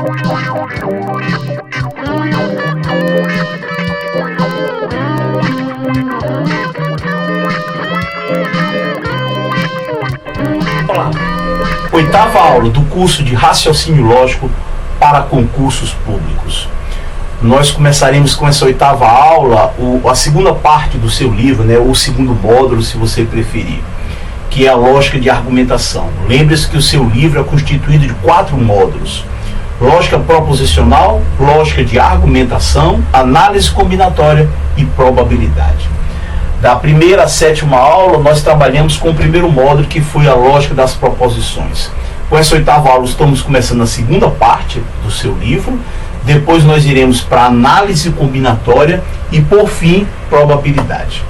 Olá, oitava aula do curso de Raciocínio Lógico para concursos públicos. Nós começaremos com essa oitava aula a segunda parte do seu livro, né, o segundo módulo, se você preferir, que é a lógica de argumentação. Lembre-se que o seu livro é constituído de 4 módulos: lógica proposicional, lógica de argumentação, análise combinatória e probabilidade. Da primeira à sétima aula, nós trabalhamos com o primeiro módulo, que foi a lógica das proposições. Com essa oitava aula, estamos começando a segunda parte do seu livro. Depois nós iremos para análise combinatória e, por fim, probabilidade.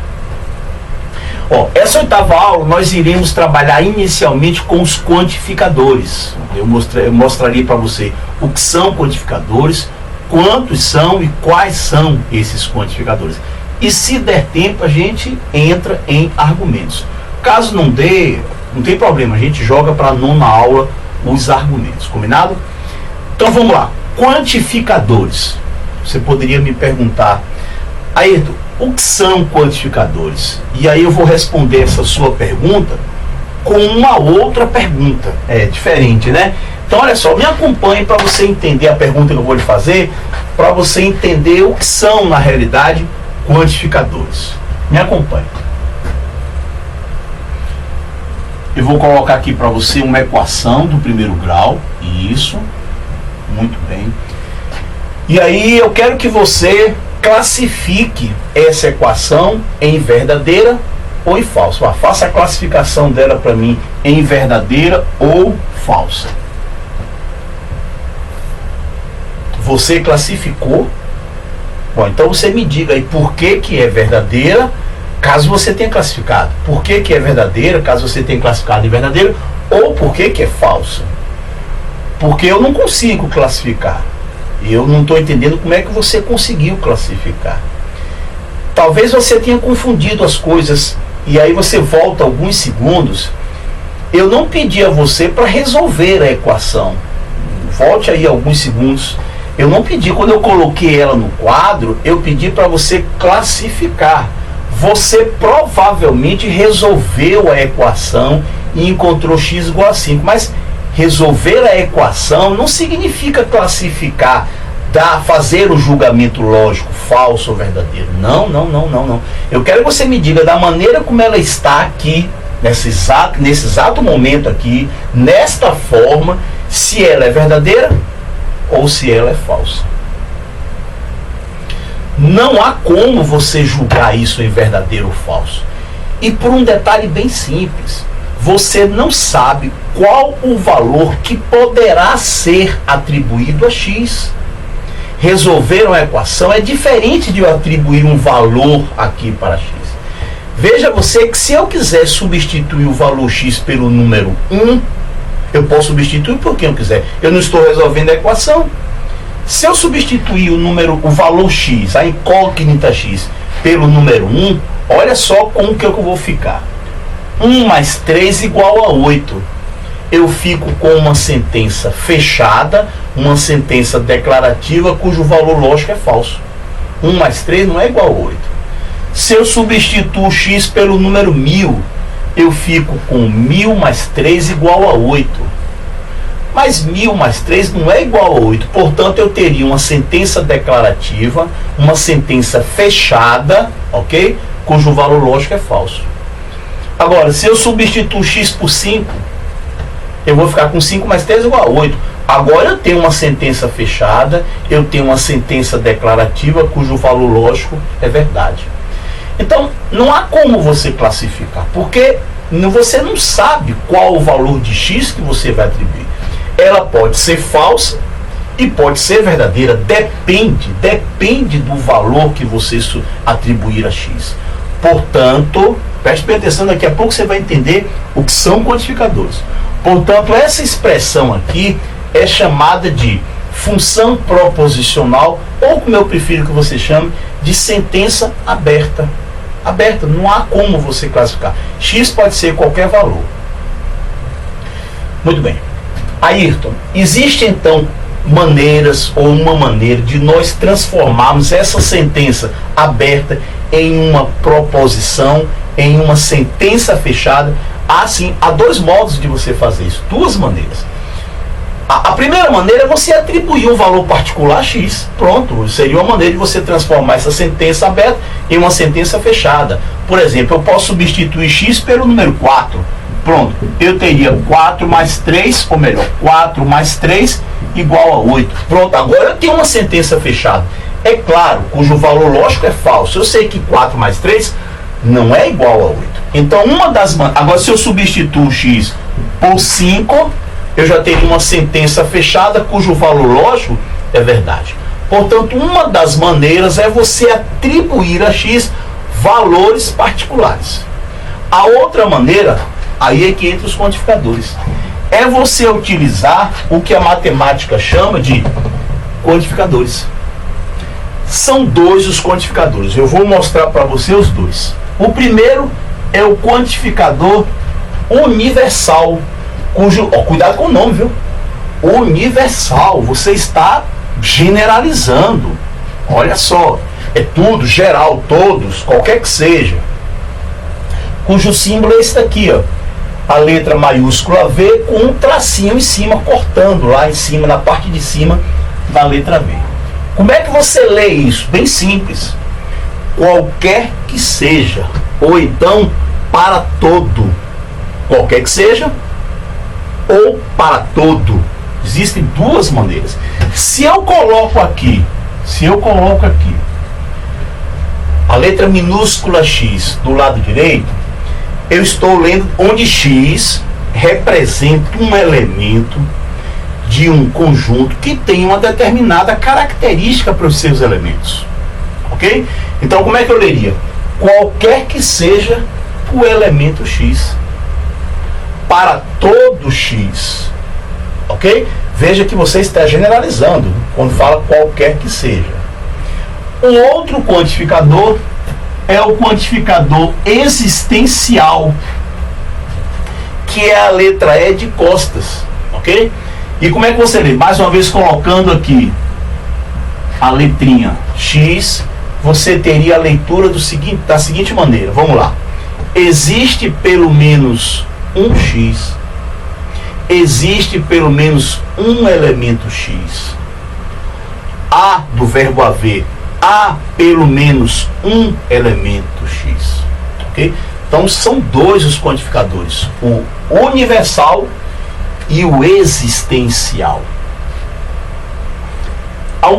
Essa oitava aula nós iremos trabalhar inicialmente com os quantificadores. Eu mostraria para você o que são quantificadores, quantos são e quais são esses quantificadores. E se der tempo, a gente entra em argumentos. Caso não dê, não tem problema, a gente joga para a nona aula os argumentos, combinado? Então vamos lá. Quantificadores. Você poderia me perguntar: Ayrton, o que são quantificadores? E aí eu vou responder essa sua pergunta com uma outra pergunta. É diferente, né? Então olha só, me acompanhe para você entender a pergunta que eu vou lhe fazer, para você entender o que são, na realidade, quantificadores. Me acompanhe. Eu vou colocar aqui para você uma equação do primeiro grau. Isso. Muito bem. E aí eu quero que você classifique essa equação em verdadeira ou em falsa. Faça a classificação dela para mim em verdadeira ou falsa. Você classificou? Bom, então você me diga aí por que é verdadeira, caso você tenha classificado. Por que é verdadeira, caso você tenha classificado em verdadeira, ou por que é falsa. Porque eu não consigo classificar. Eu não estou entendendo como é que você conseguiu classificar. Talvez você tenha confundido as coisas, e aí você volta alguns segundos. Eu não pedi a você para resolver a equação. Volte aí alguns segundos. Eu não pedi, quando eu coloquei ela no quadro, eu pedi para você classificar. Você provavelmente resolveu a equação e encontrou x igual a 5, mas resolver a equação não significa classificar, fazer o julgamento lógico, falso ou verdadeiro. Não. Eu quero que você me diga da maneira como ela está aqui, nesse exato momento aqui, nesta forma, se ela é verdadeira ou se ela é falsa. Não há como você julgar isso em verdadeiro ou falso. E por um detalhe bem simples: você não sabe qual o valor que poderá ser atribuído a x. Resolver uma equação é diferente de eu atribuir um valor aqui para x. Veja você que se eu quiser substituir o valor x pelo número 1, eu posso substituir por quem eu quiser. Eu não estou resolvendo a equação. Se eu substituir o valor x, a incógnita x, pelo número 1, olha só como que eu vou ficar. 1 mais 3 igual a 8. Eu fico com uma sentença fechada, uma sentença declarativa cujo valor lógico é falso. 1 mais 3 não é igual a 8. Se eu substituo x pelo número 1000, eu fico com 1000 mais 3 igual a 8. Mas 1000 mais 3 não é igual a 8. Portanto, eu teria uma sentença declarativa, uma sentença fechada, ok? Cujo valor lógico é falso. Agora, se eu substituo x por 5, eu vou ficar com 5 mais 3 igual a 8. Agora eu tenho uma sentença fechada, eu tenho uma sentença declarativa cujo valor lógico é verdade. Então, não há como você classificar, porque você não sabe qual o valor de x que você vai atribuir. Ela pode ser falsa e pode ser verdadeira, depende do valor que você atribuir a x. Portanto, preste bem atenção, daqui a pouco você vai entender o que são quantificadores. Portanto, essa expressão aqui é chamada de função proposicional, ou como eu prefiro que você chame, de sentença aberta. Não há como você classificar. X pode ser qualquer valor. Muito bem. Ayrton, existe então maneiras ou uma maneira de nós transformarmos essa sentença aberta em uma proposição, em uma sentença fechada. Assim, há dois modos de você fazer isso, duas maneiras. A primeira maneira é você atribuir um valor particular X. Pronto, seria uma maneira de você transformar essa sentença aberta em uma sentença fechada. Por exemplo, eu posso substituir X pelo número 4. Pronto, eu teria 4 mais 3, ou melhor, 4 mais 3 igual a 8. Pronto, agora eu tenho uma sentença fechada. É claro, cujo valor lógico é falso. Eu sei que 4 mais 3 não é igual a 8. Então, agora, se eu substituo X por 5, eu já teria uma sentença fechada cujo valor lógico é verdade. Portanto, uma das maneiras é você atribuir a X valores particulares. A outra maneira, aí é que entra os quantificadores, é você utilizar o que a matemática chama de quantificadores. São dois os quantificadores. Eu vou mostrar para você os dois. O primeiro é o quantificador universal, cuidado com o nome, viu? Universal, você está generalizando. Olha só, é tudo, geral, todos, qualquer que seja. Cujo símbolo é esse daqui, ó. A letra maiúscula V com um tracinho em cima, cortando lá em cima, na parte de cima da letra V. Como é que você lê isso? Bem simples. Qualquer que seja, ou então para todo. Qualquer que seja, ou para todo. Existem duas maneiras. Se eu coloco aqui a letra minúscula X do lado direito, eu estou lendo onde X representa um elemento de um conjunto que tem uma determinada característica para os seus elementos. Ok? Então, como é que eu leria? Qualquer que seja o elemento X. Para todo X. Ok? Veja que você está generalizando quando fala qualquer que seja. Um outro quantificador é o quantificador existencial, que é a letra E de costas. Ok? E como é que você lê? Mais uma vez colocando aqui a letrinha X, você teria a leitura da seguinte maneira. Vamos lá. Existe pelo menos um X. Existe pelo menos um elemento X. Há, do verbo haver, há pelo menos um elemento X. Ok? Então são dois os quantificadores, o universal e o existencial.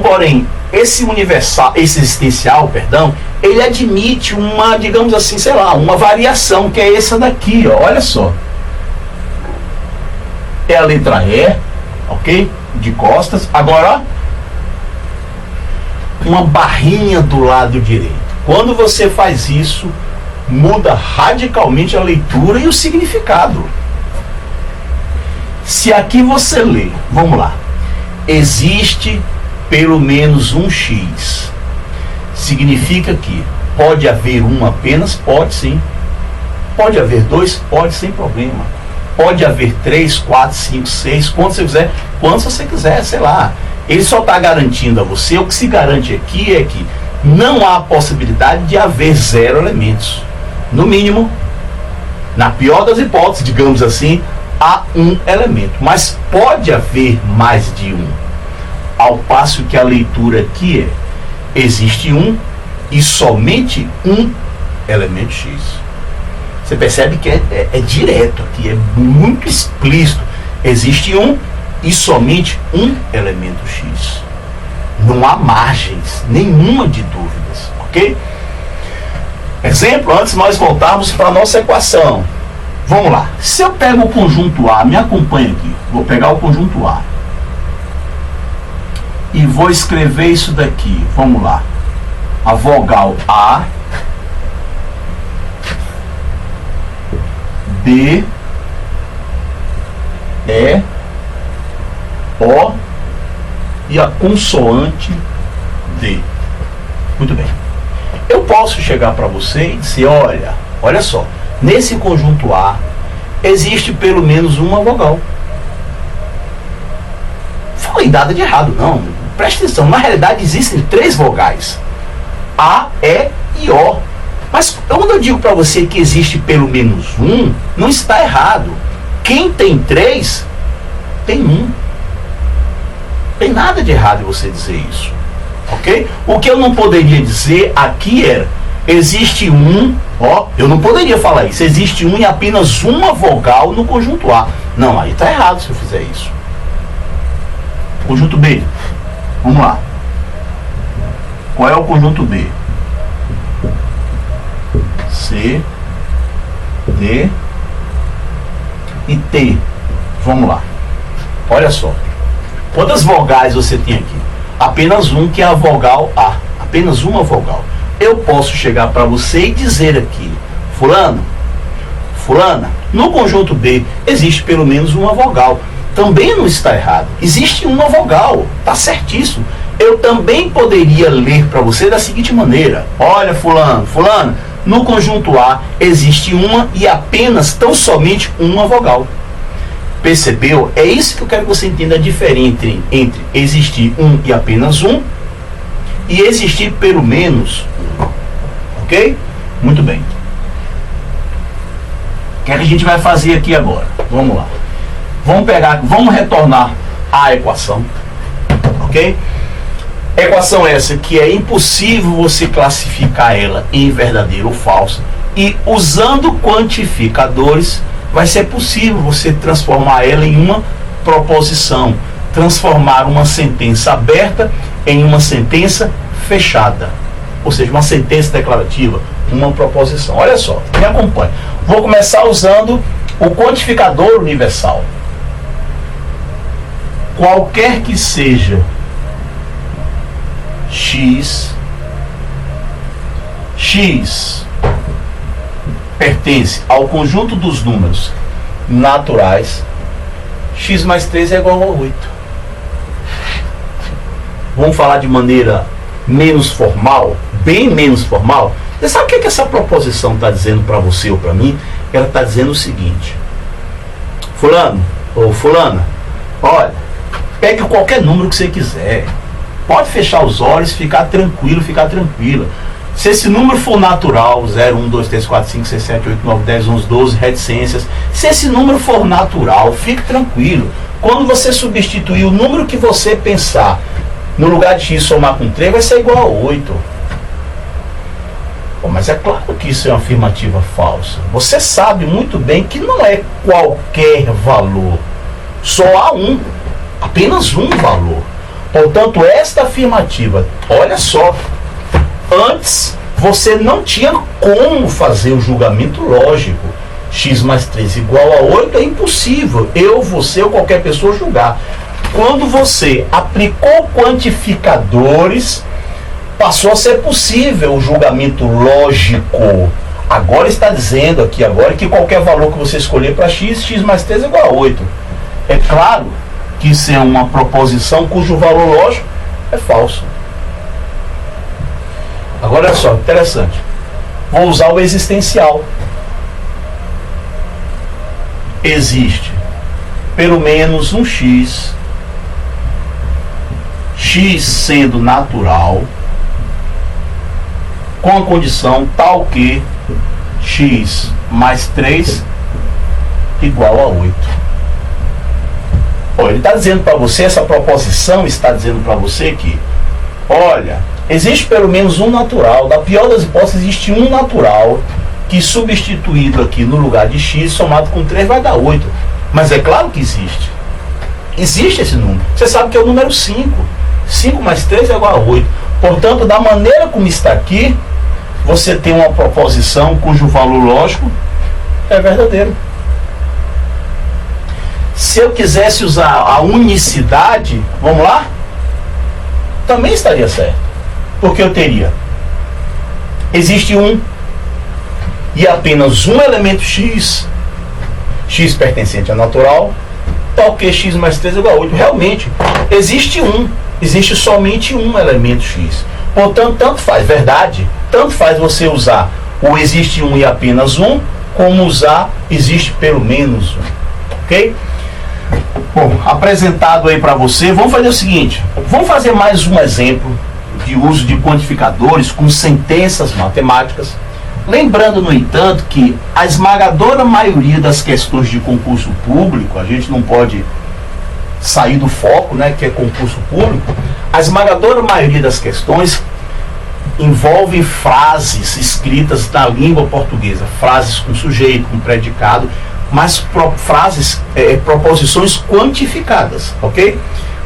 Porém, esse existencial, ele admite uma, digamos assim, sei lá, uma variação, que é essa daqui, ó, olha só. É a letra E, ok? De costas. Agora, ó, uma barrinha do lado direito. Quando você faz isso, muda radicalmente a leitura e o significado. Se aqui você lê, vamos lá, existe pelo menos um X, significa que pode haver um apenas? Pode sim. Pode haver dois? Pode, sem problema. Pode haver 3, 4, 5, 6, quantos você quiser, sei lá. Ele só está garantindo a você, o que se garante aqui é que não há possibilidade de haver 0 elementos. No mínimo, na pior das hipóteses, digamos assim, há um elemento. Mas pode haver mais de um. Ao passo que a leitura aqui é: existe um e somente um elemento X. Você percebe que é direto aqui, é muito explícito. Existe um e somente um elemento X. Não há margens nenhuma de dúvidas, ok? Exemplo, antes nós voltarmos para a nossa equação. Vamos lá. Se eu pego o conjunto A, me acompanha aqui. Vou pegar o conjunto A e vou escrever isso daqui. Vamos lá. A vogal A, B, E, O e a consoante D. Muito bem. Eu posso chegar para você e dizer: olha só, nesse conjunto A existe pelo menos uma vogal. tem nada de errado, não. Preste atenção, na realidade existem 3 vogais. A, E e O. Mas quando eu digo para você que existe pelo menos um, não está errado. Quem tem 3, tem 1. Tem nada de errado em você dizer isso. Ok? O que eu não poderia dizer aqui era, existe um, eu não poderia falar isso, existe um e apenas uma vogal no conjunto A. Não, aí está errado se eu fizer isso. Conjunto B. Vamos lá. Qual é o conjunto B? C, D e T. Vamos lá. Olha só. Quantas vogais você tem aqui? Apenas um, que é a vogal A. Apenas uma vogal. Eu posso chegar para você e dizer aqui, fulano, fulana, no conjunto B existe pelo menos uma vogal. Também não está errado. Existe uma vogal. Está certíssimo. Eu também poderia ler para você da seguinte maneira. Olha, fulano, fulana, no conjunto A existe uma e apenas, tão somente uma vogal. Percebeu? É isso que eu quero que você entenda a diferença entre existir um e apenas um e existir pelo menos um. Ok? Muito bem. O que é que a gente vai fazer aqui agora? Vamos lá. Vamos retornar à equação. Ok? Equação essa que é impossível você classificar ela em verdadeiro ou falso, e usando quantificadores vai ser possível você transformar ela em uma proposição, transformar uma sentença aberta em uma sentença fechada, ou seja, uma sentença declarativa, uma proposição. Olha só, me acompanhe. Vou começar usando o quantificador universal. Qualquer que seja x pertence ao conjunto dos números naturais, x mais 3 é igual a 8. Vamos falar de maneira menos formal, bem menos formal. Você sabe o que essa proposição está dizendo para você ou para mim? Ela está dizendo o seguinte: fulano ou fulana, olha, pegue qualquer número que você quiser. Pode fechar os olhos, ficar tranquilo, ficar tranquila. Se esse número for natural, 0, 1, 2, 3, 4, 5, 6, 7, 8, 9, 10, 11, 12, reticências. Se esse número for natural, fique tranquilo. Quando você substituir o número que você pensar, no lugar de x somar com 3, vai ser igual a 8. Pô, mas é claro que isso é uma afirmativa falsa. Você sabe muito bem que não é qualquer valor. Só há um, apenas um valor. Portanto, esta afirmativa, olha só, antes você não tinha como fazer o julgamento lógico. X mais 3 igual a 8 é impossível eu, você ou qualquer pessoa julgar. Quando você aplicou quantificadores, passou a ser possível o julgamento lógico. Agora está dizendo aqui agora que qualquer valor que você escolher para x, x mais 3 é igual a 8. É claro que isso é uma proposição cujo valor lógico é falso. Agora olha só, interessante. Vou usar o existencial. Existe pelo menos um x, x sendo natural, com a condição tal que x mais 3 igual a 8. Ele está dizendo para você, essa proposição está dizendo para você que, olha, existe pelo menos um natural, da pior das hipóteses existe um natural, que substituído aqui no lugar de x, somado com 3 vai dar 8. Mas é claro que existe. Existe esse número. Você sabe que é o número 5. 5 mais 3 é igual a 8. Portanto, da maneira como está aqui, você tem uma proposição cujo valor lógico é verdadeiro. Se eu quisesse usar a unicidade, vamos lá? Também estaria certo. Porque eu teria, existe um e apenas um elemento x, x pertencente a natural, tal que x mais 3 é igual a 8. Realmente, existe um, existe somente um elemento x. Portanto, tanto faz, verdade, tanto faz você usar o existe um e apenas um, como usar existe pelo menos um. Ok? Bom, apresentado aí para você, vamos fazer o seguinte, vamos fazer mais um exemplo de uso de quantificadores com sentenças matemáticas. Lembrando, no entanto, que a esmagadora maioria das questões de concurso público, a gente não pode sair do foco, né, que é concurso público, a esmagadora maioria das questões envolvem frases escritas na língua portuguesa, frases com sujeito, com predicado, mas frases, proposições quantificadas, ok?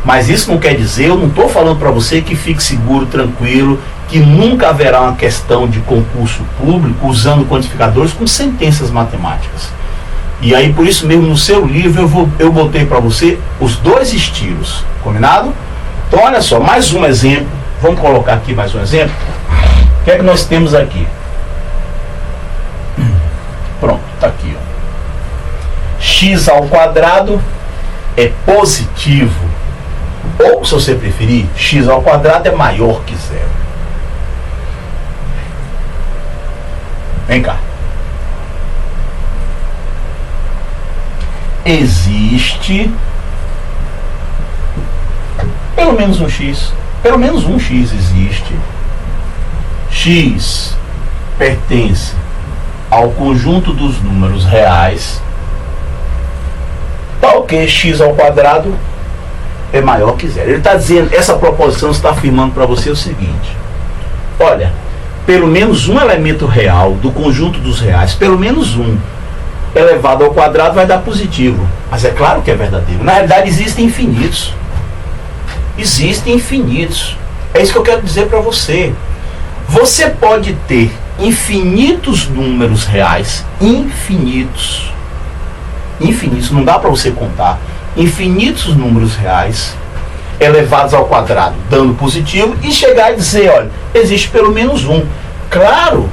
Mas isso não quer dizer, eu não estou falando para você que fique seguro, tranquilo, que nunca haverá uma questão de concurso público usando quantificadores com sentenças matemáticas. E aí, por isso mesmo, no seu livro eu botei para você os dois estilos, combinado? Então, olha só, mais um exemplo. Vamos colocar aqui mais um exemplo. O que é que nós temos aqui? Pronto, está aqui, ó. X ao quadrado é positivo. Ou, se você preferir, x ao quadrado é maior que zero. Vem cá. Existe pelo menos um x. Pelo menos um x existe. X pertence ao conjunto dos números reais, tal que x ao quadrado é maior que zero. Ele está dizendo, essa proposição está afirmando para você o seguinte: olha, pelo menos um elemento real do conjunto dos reais, pelo menos um, elevado ao quadrado vai dar positivo. Mas é claro que é verdadeiro. Na realidade, existem infinitos. Existem infinitos. É isso que eu quero dizer para você. Você pode ter infinitos números reais, infinitos, não dá para você contar, infinitos números reais elevados ao quadrado, dando positivo, e chegar e dizer, olha, existe pelo menos um. Claro,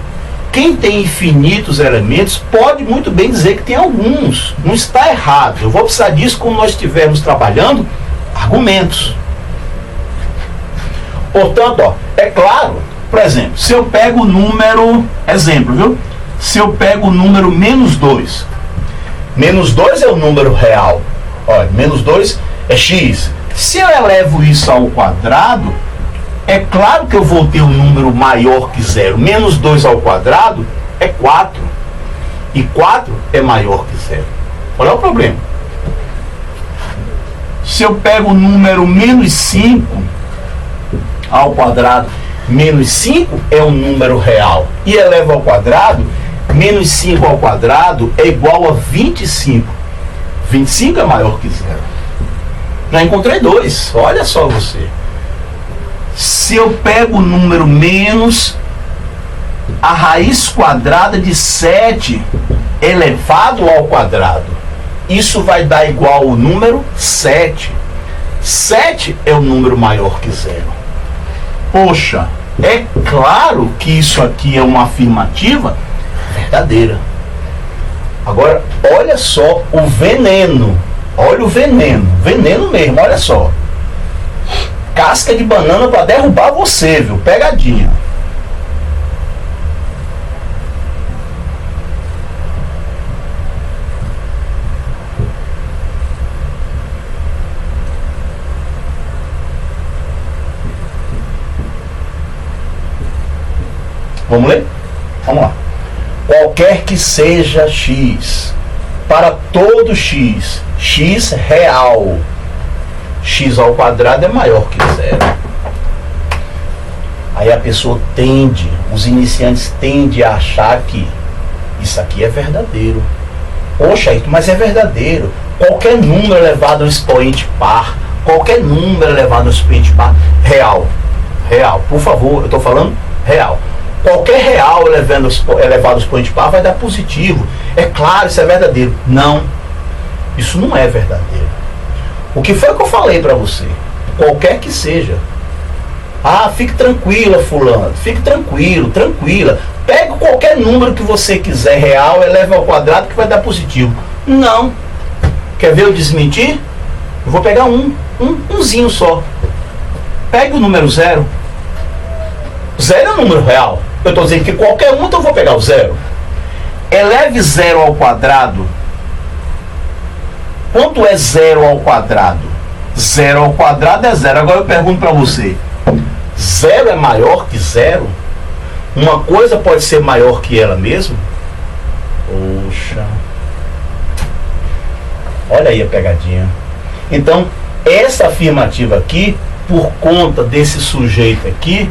quem tem infinitos elementos pode muito bem dizer que tem alguns. Não está errado. Eu vou precisar disso quando nós estivermos trabalhando argumentos. Portanto, ó, é claro, por exemplo, se eu pego o número, exemplo, viu? Se eu pego o número menos 2, menos 2 é o número real. Olha, menos 2 é x. Se eu elevo isso ao quadrado, é claro que eu vou ter um número maior que zero. Menos 2 ao quadrado é 4. E 4 é maior que zero. Olha o problema. Se eu pego o número menos 5 ao quadrado, menos 5 é um número real. E elevo ao quadrado, menos 5 ao quadrado é igual a 25. 25 é maior que zero. Já encontrei dois. Olha só você. Se eu pego o número menos a raiz quadrada de 7 elevado ao quadrado, isso vai dar igual ao número 7. 7 é um número maior que zero. Poxa, é claro que isso aqui é uma afirmativa verdadeira. Agora, olha só o veneno. Olha o veneno. Veneno mesmo, olha só. Casca de banana para derrubar você, viu? Pegadinha. Vamos ler? Vamos lá. Qualquer que seja x, para todo x, x real, x ao quadrado é maior que zero. Aí a pessoa tende, os iniciantes tendem a achar que isso aqui é verdadeiro. Poxa, mas é verdadeiro. Qualquer número elevado ao expoente par, qualquer número elevado ao expoente par, real. Real, por favor, eu estou falando real. Qualquer real elevado ao expoente par vai dar positivo. É claro, isso é verdadeiro. Não, isso não é verdadeiro. O que foi que eu falei para você? Qualquer que seja. Ah, fique tranquila, fulano. Fique tranquilo, tranquila. Pega qualquer número que você quiser real, eleva ao quadrado que vai dar positivo. Não. Quer ver eu desmentir? Eu vou pegar umzinho só. Pegue o número 0. 0 é um número real. Eu estou dizendo que qualquer um, então eu vou pegar o 0. Eleve 0 ao quadrado Quanto é 0 ao quadrado? 0 ao quadrado é 0. Agora eu pergunto para você, 0 é maior que 0? Uma coisa pode ser maior que ela mesma? Poxa. Olha aí a pegadinha. Então, essa afirmativa aqui, por conta desse sujeito aqui,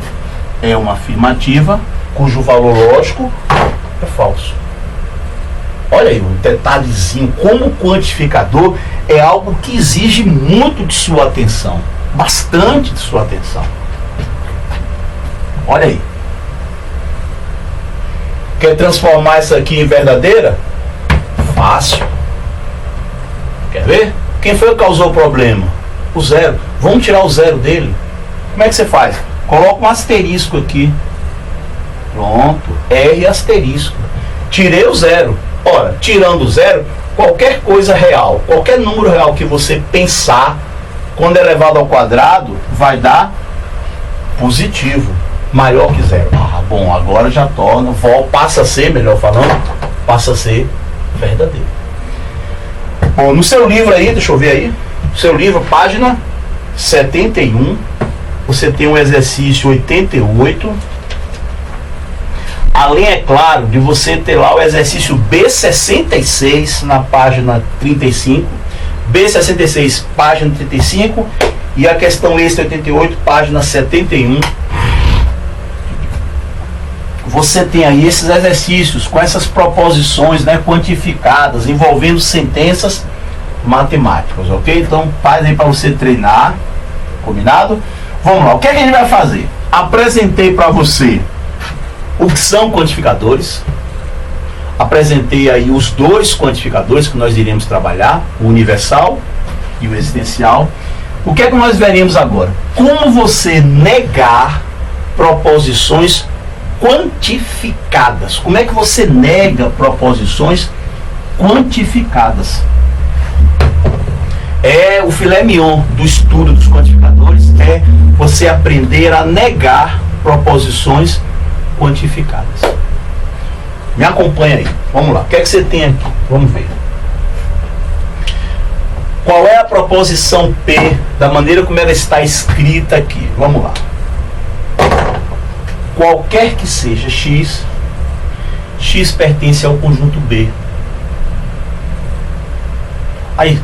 é uma afirmativa cujo valor lógico é falso. Olha aí um detalhezinho, como o quantificador é algo que exige muito de sua atenção, bastante de sua atenção. Olha aí. Quer transformar isso aqui em verdadeira? Fácil. Quer ver? Quem foi que causou o problema? O 0. Vamos tirar o 0 dele. Como é que você faz? Coloca um asterisco aqui. Pronto. R asterisco. Tirei o 0. Ora, tirando o 0, qualquer coisa real, qualquer número real que você pensar, quando elevado ao quadrado, vai dar positivo, maior que 0. Ah, bom, agora já torna, passa a ser, melhor falando, passa a ser verdadeiro. Bom, no seu livro aí, deixa eu ver aí, no seu livro, página 71, você tem um exercício 88. Além, é claro, de você ter lá o exercício B66 na página 35, B66, página 35, e a questão extra 88, página 71. Você tem aí esses exercícios com essas proposições, né, quantificadas, envolvendo sentenças matemáticas, ok? Então, faz aí para você treinar, combinado? Vamos lá, o que é que a gente vai fazer? Apresentei para você o que são quantificadores. Apresentei aí os dois quantificadores que nós iremos trabalhar, o universal e o existencial. O que é que nós veremos agora? Como você negar proposições quantificadas. Como é que você nega proposições quantificadas? É o filé mignon do estudo dos quantificadores, é você aprender a negar proposições quantificadas. Me acompanha aí. Vamos lá. O que é que você tem aqui? Vamos ver. Qual é a proposição P da maneira como ela está escrita aqui? Vamos lá. Qualquer que seja X, X pertence ao conjunto B. Aí,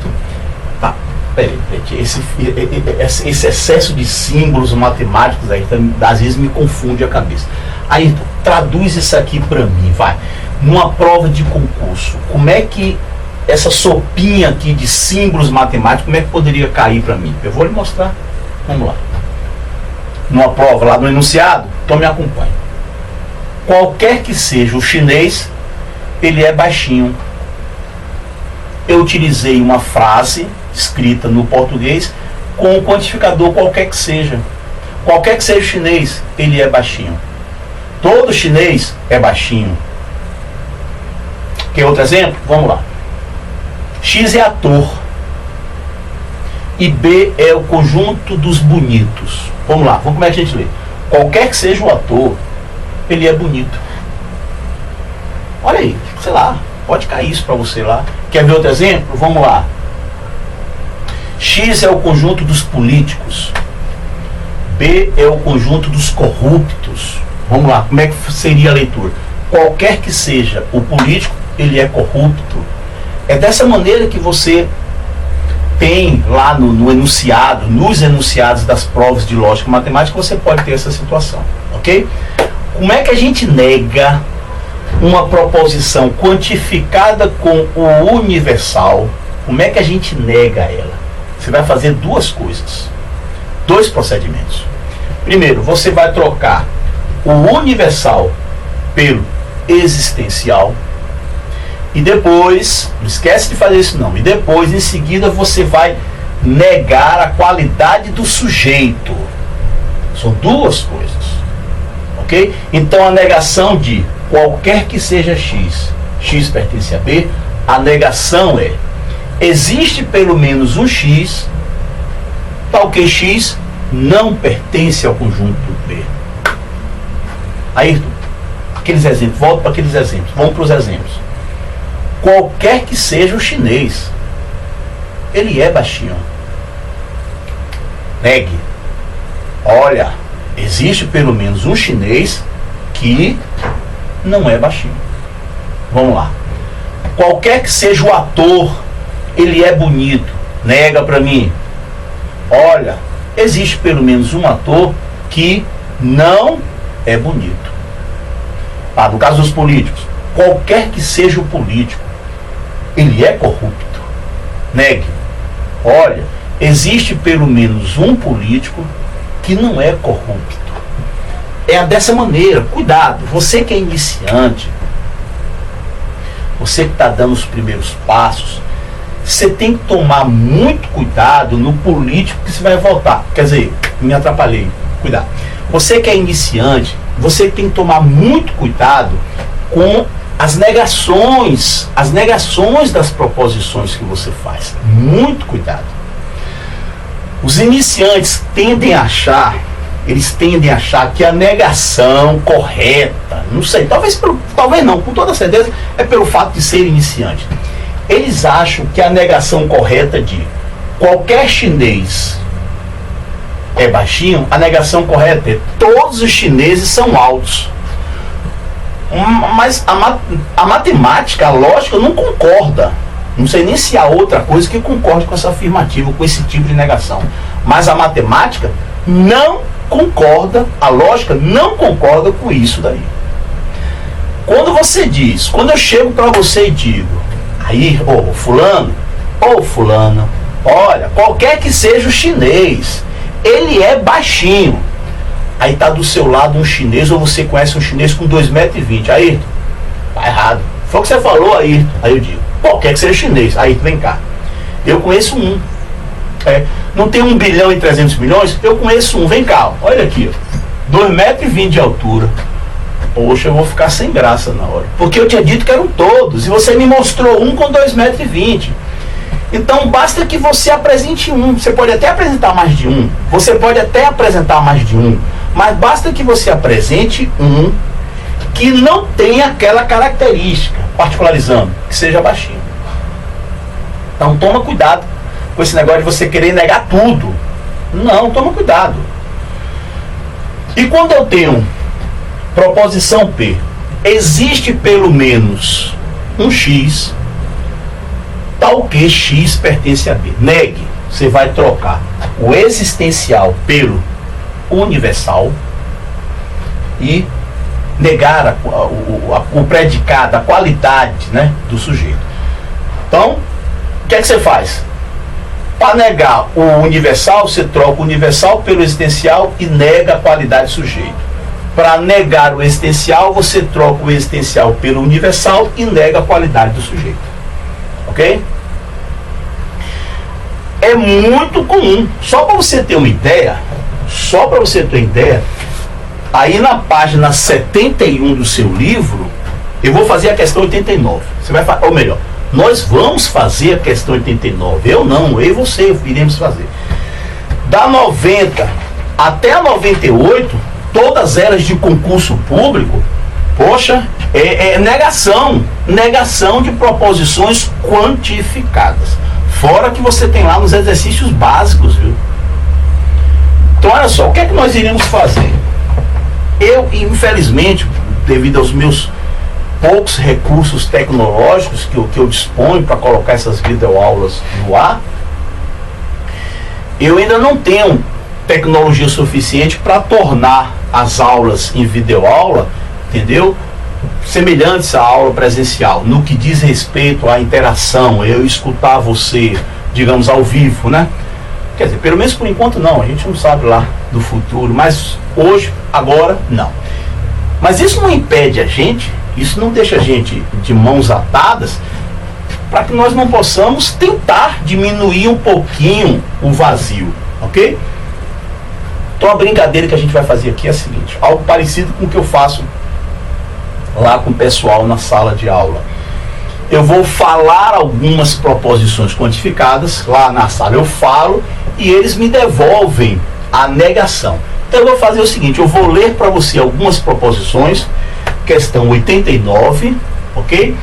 tá. Peraí, esse excesso de símbolos matemáticos aí, às vezes me confunde a cabeça. Aí, traduz isso aqui para mim, vai. Numa prova de concurso, como é que essa sopinha aqui de símbolos matemáticos, como é que poderia cair para mim? Eu vou lhe mostrar. Vamos lá. Numa prova lá no enunciado, então me acompanhe. Qualquer que seja o chinês, ele é baixinho. Eu utilizei uma frase escrita no português com o quantificador qualquer que seja. Qualquer que seja o chinês, ele é baixinho. Todo chinês é baixinho. Quer outro exemplo? Vamos lá. X é ator e B é o conjunto dos bonitos. Vamos lá, vamos como é que a gente lê. Qualquer que seja o ator, ele é bonito. Olha aí, sei lá, pode cair isso para você lá. Quer ver outro exemplo? Vamos lá. X é o conjunto dos políticos. B é o conjunto dos corruptos. Vamos lá, como é que seria a leitura? Qualquer que seja o político, ele é corrupto. É dessa maneira que você tem lá no enunciado, nos enunciados das provas de lógica e matemática, você pode ter essa situação, ok? Como é que a gente nega uma proposição quantificada com o universal? Como é que a gente nega ela? Você vai fazer duas coisas, dois procedimentos. Primeiro, você vai trocar o universal pelo existencial. E depois, não esquece de fazer isso não, e depois, em seguida, você vai negar a qualidade do sujeito. São duas coisas, ok? Então, a negação de qualquer que seja X, X pertence a B, a negação é, existe pelo menos um X, tal que X não pertence ao conjunto B. Aí, aqueles exemplos, volto para aqueles exemplos, vamos para os exemplos. Qualquer que seja o chinês. ele é baixinho. Negue. Olha, existe pelo menos um chinês que não é baixinho. Vamos lá. Qualquer que seja o ator, ele é bonito. Nega pra mim. Olha, existe pelo menos um ator que não é bonito. Ah, no caso dos políticos, qualquer que seja o político, ele é corrupto. Negue. Olha, existe pelo menos um político que não é corrupto. É dessa maneira. Cuidado, você que é iniciante, você que está dando os primeiros passos, você tem que tomar muito cuidado no político que você vai votar. Quer dizer, me atrapalhei. Cuidado. Você que é iniciante, você tem que tomar muito cuidado com as negações das proposições que você faz. Muito cuidado. Os iniciantes tendem a achar que a negação correta, não sei, talvez não, com toda certeza, é pelo fato de ser iniciante. Eles acham que a negação correta de qualquer chinês é baixinho, a negação correta é todos os chineses são altos. Mas a matemática, a lógica não concorda. Não sei nem se há outra coisa que concorde com essa afirmativa, com esse tipo de negação. Mas a matemática não concorda, a lógica não concorda com isso daí. Quando eu chego para você e digo, aí, fulano, olha, qualquer que seja o chinês, ele é baixinho. Aí tá do seu lado um chinês, ou você conhece um chinês com 2,20 m. Aí, tá errado. Foi o que você falou aí. Aí eu digo, qualquer que seja chinês. Aí, vem cá. Eu conheço um. Não tem 1 bilhão e 300 milhões? Eu conheço um. Vem cá, olha aqui. 2,20 m de altura. Poxa, eu vou ficar sem graça na hora. Porque eu tinha dito que eram todos. E você me mostrou um com 2,20 m. Então, basta que você apresente um. Você pode até apresentar mais de um. Mas basta que você apresente um que não tenha aquela característica, particularizando, que seja baixinho. Então, toma cuidado com esse negócio de você querer negar tudo. Não, toma cuidado. E quando eu tenho proposição P, existe pelo menos um X, tal que X pertence a B. Negue. Você vai trocar o existencial pelo universal e negar o predicado, a qualidade, né, do sujeito. Então, o que é que você faz? Para negar o universal, você troca o universal pelo existencial e nega a qualidade do sujeito. Para negar o existencial, você troca o existencial pelo universal e nega a qualidade do sujeito. Ok? É muito comum. Só para você ter uma ideia, aí na página 71 do seu livro, eu vou fazer a questão 89. Você vai, ou melhor, nós vamos fazer a questão 89. Eu não, eu e você iremos fazer. Da 90 até a 98, todas elas de concurso público, poxa, é negação de proposições quantificadas. Fora que você tem lá nos exercícios básicos, viu? Então, olha só, o que é que nós iremos fazer? Eu, infelizmente, devido aos meus poucos recursos tecnológicos que eu disponho para colocar essas videoaulas no ar, eu ainda não tenho tecnologia suficiente para tornar as aulas em videoaula, entendeu? Semelhantes à aula presencial, no que diz respeito à interação, eu escutar você, digamos, ao vivo, né? Quer dizer, pelo menos por enquanto não, a gente não sabe lá do futuro, mas hoje, agora, não. Mas isso não impede a gente, isso não deixa a gente de mãos atadas, para que nós não possamos tentar diminuir um pouquinho o vazio, ok? Então a brincadeira que a gente vai fazer aqui é a seguinte, algo parecido com o que eu faço lá com o pessoal na sala de aula. Eu vou falar algumas proposições quantificadas, lá na sala eu falo, e eles me devolvem a negação. Então eu vou fazer o seguinte, eu vou ler para você algumas proposições, questão 89, ok?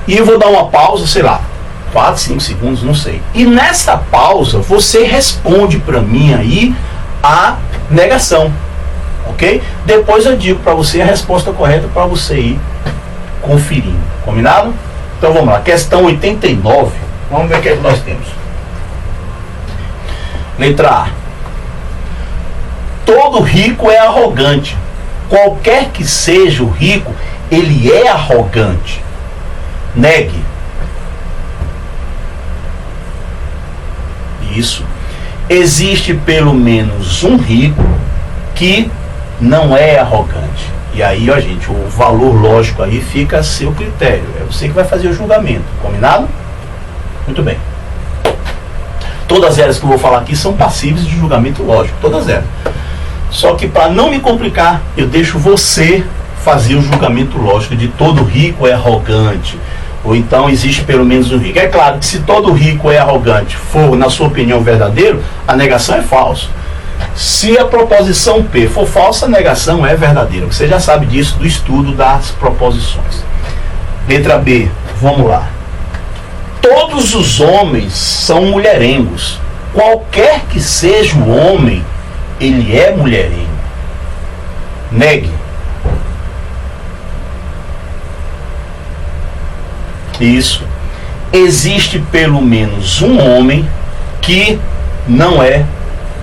E eu vou dar uma pausa, sei lá, 4, 5 segundos, não sei. E nessa pausa, você responde para mim aí a negação, ok? Depois eu digo para você a resposta correta para você ir conferindo, combinado? Então vamos lá, questão 89, vamos ver o que é que nós temos. Letra A. Todo rico é arrogante. Qualquer que seja o rico, ele é arrogante. Negue. Isso. Existe pelo menos um rico que não é arrogante. E aí, ó, gente, o valor lógico aí fica a seu critério. É você que vai fazer o julgamento. Combinado? Muito bem. Todas elas que eu vou falar aqui são passíveis de julgamento lógico. Todas elas. Só que para não me complicar, eu deixo você fazer o julgamento lógico de todo rico é arrogante. Ou então existe pelo menos um rico. É claro que se todo rico é arrogante for, na sua opinião, verdadeiro, a negação é falsa. Se a proposição P for falsa, a negação é verdadeira. Você já sabe disso do estudo das proposições. Letra B, vamos lá. Todos os homens são mulherengos. Qualquer que seja o homem, ele é mulherengo. Negue. Isso. Existe pelo menos um homem que não é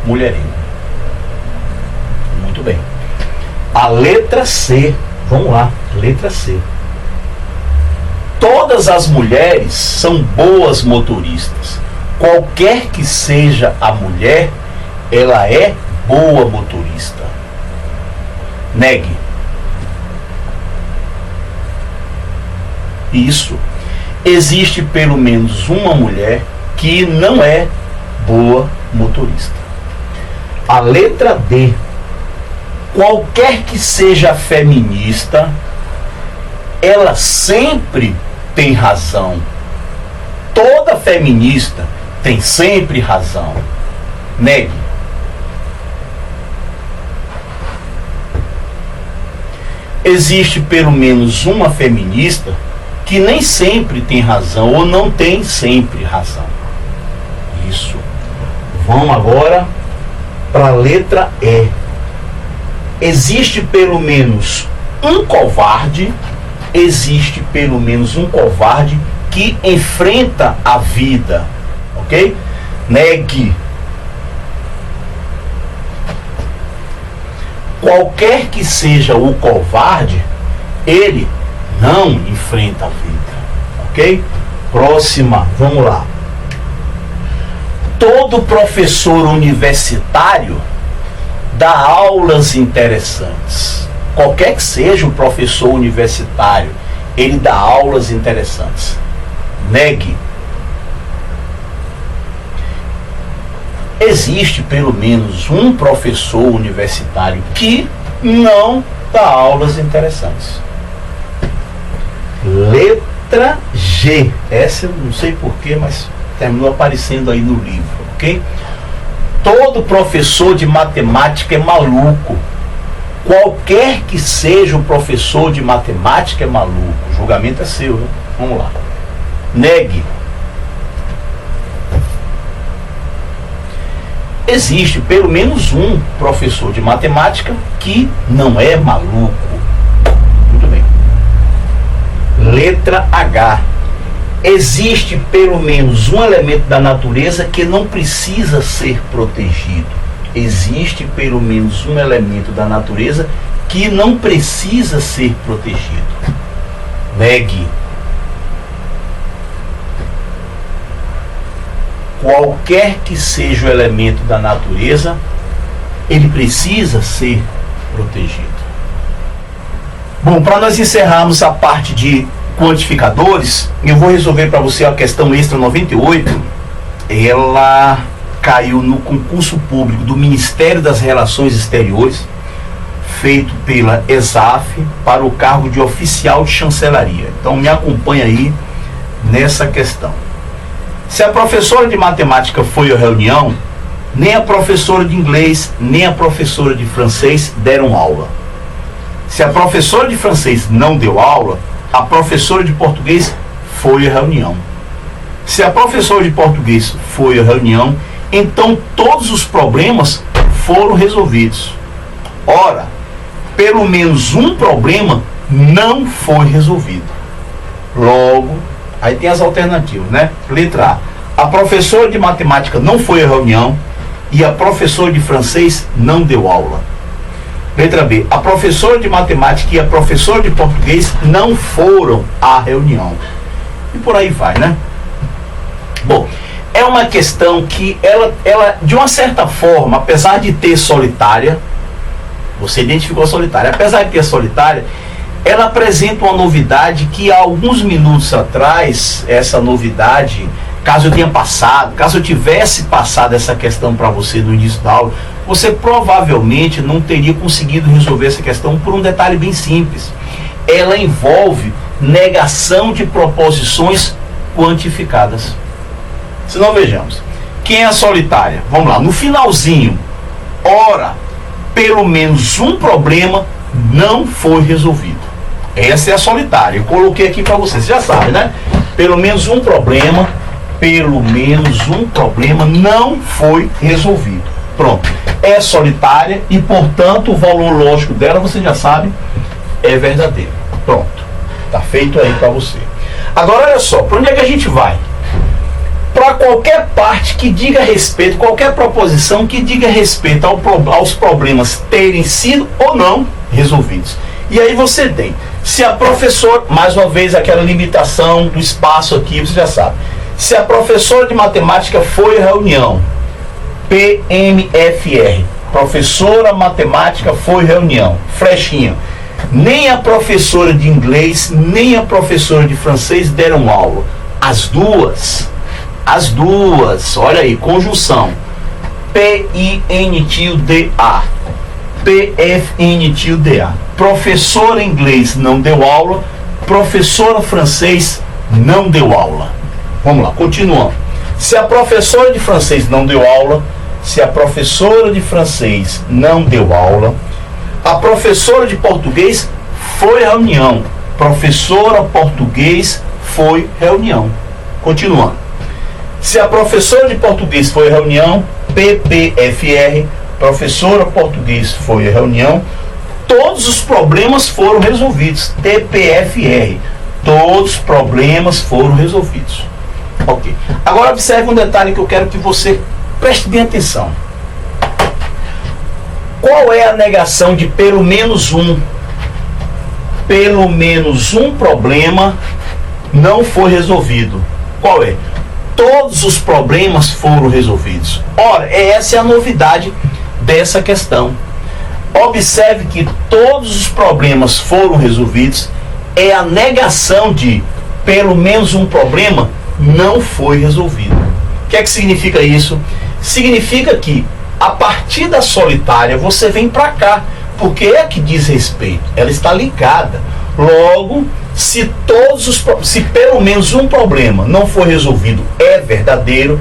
mulherengo. Muito bem. A letra C. Vamos lá. Letra C. Todas as mulheres são boas motoristas. Qualquer que seja a mulher, ela é boa motorista. Negue. Isso. Existe pelo menos uma mulher que não é boa motorista. A letra D. Qualquer que seja feminista, ela sempre tem razão. Toda feminista tem sempre razão. Negue. Existe pelo menos uma feminista que nem sempre tem razão ou não tem sempre razão. Isso. Vamos agora para a letra E. Existe pelo menos um covarde, existe pelo menos um covarde que enfrenta a vida, ok? Negue. Qualquer que seja o covarde, ele não enfrenta a vida, ok? Próxima, vamos lá. Todo professor universitário dá aulas interessantes. Qualquer que seja o professor universitário, ele dá aulas interessantes. Negue. Existe pelo menos um professor universitário que não dá aulas interessantes. Letra G. Essa eu não sei porquê, mas terminou aparecendo aí no livro, ok? Todo professor de matemática é maluco. Qualquer que seja o professor de matemática é maluco. O julgamento é seu, né? Vamos lá. Negue. Existe pelo menos um professor de matemática que não é maluco. Muito bem. Letra H. Existe pelo menos um elemento da natureza que não precisa ser protegido. Existe pelo menos um elemento da natureza que não precisa ser protegido. Negue. Qualquer que seja o elemento da natureza, ele precisa ser protegido. Bom, para nós encerrarmos a parte de quantificadores, eu vou resolver para você a questão extra 98. Ela caiu no concurso público do Ministério das Relações Exteriores, feito pela ESAF, para o cargo de oficial de chancelaria. Então me acompanha aí nessa questão. Se a professora de matemática foi à reunião, nem a professora de inglês, nem a professora de francês deram aula. Se a professora de francês não deu aula, a professora de português foi à reunião. Se a professora de português foi à reunião, então todos os problemas foram resolvidos. Ora, pelo menos um problema não foi resolvido. Logo, aí tem as alternativas, né? Letra A. A professora de matemática não foi à reunião e a professora de francês não deu aula. Letra B. A professora de matemática e a professora de português não foram à reunião. E por aí vai, né? Bom, é uma questão que ela de uma certa forma, apesar de ter solitária, você identificou solitária, apesar de ter solitária, ela apresenta uma novidade que há alguns minutos atrás, essa novidade, caso eu tivesse passado essa questão para você no início da aula, você provavelmente não teria conseguido resolver essa questão por um detalhe bem simples. Ela envolve negação de proposições quantificadas. Se não, vejamos. Quem é a solitária? Vamos lá, no finalzinho. Ora, pelo menos um problema não foi resolvido. Essa é a solitária. Eu coloquei aqui para vocês, já sabem, né? Pelo menos um problema não foi resolvido. Pronto. É solitária e, portanto, o valor lógico dela, você já sabe, é verdadeiro. Pronto. Tá feito aí para você. Agora, olha só, para onde é que a gente vai? Para qualquer parte que diga respeito, qualquer proposição que diga respeito aos problemas terem sido ou não resolvidos. E aí você tem, se a professora, mais uma vez aquela limitação do espaço aqui, você já sabe. Se a professora de matemática foi à reunião, PMFR, professora matemática foi à reunião, flechinha. Nem a professora de inglês, nem a professora de francês deram aula. As duas, olha aí, conjunção. PINTILDA, PFNTILDA. Professora inglês não deu aula, professora francês não deu aula. Vamos lá, continuando. Se a professora de francês não deu aula, se a professora de francês não deu aula, a professora de português foi reunião. Professora português foi reunião. Continuando. Se a professora de português foi reunião, PPFR, professora português foi reunião, todos os problemas foram resolvidos. TPFR, todos os problemas foram resolvidos. Ok. Agora observe um detalhe que eu quero que você preste bem atenção. Qual é a negação de pelo menos um? Pelo menos um problema não foi resolvido. Qual é? Todos os problemas foram resolvidos. Ora, essa é a novidade dessa questão. Observe que todos os problemas foram resolvidos. É a negação de pelo menos um problema não foi resolvido. O que é que significa isso? Significa que a partir da solitária você vem para cá, porque é a que diz respeito, ela está ligada. Logo, se pelo menos um problema não foi resolvido, é verdadeiro.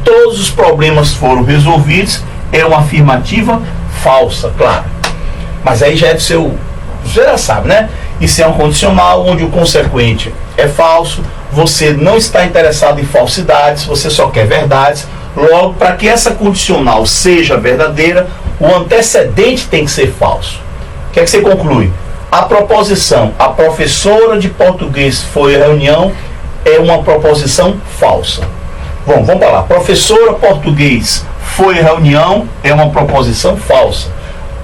Todos os problemas foram resolvidos, é uma afirmativa falsa, claro. Mas aí já é do seu, você já sabe, né? Isso é um condicional onde o consequente é falso. Você não está interessado em falsidades, você só quer verdades. Logo, para que essa condicional seja verdadeira, o antecedente tem que ser falso. O que é que você conclui? A proposição, a professora de português foi à reunião, é uma proposição falsa. Bom, vamos para lá. Professora português foi à reunião, é uma proposição falsa.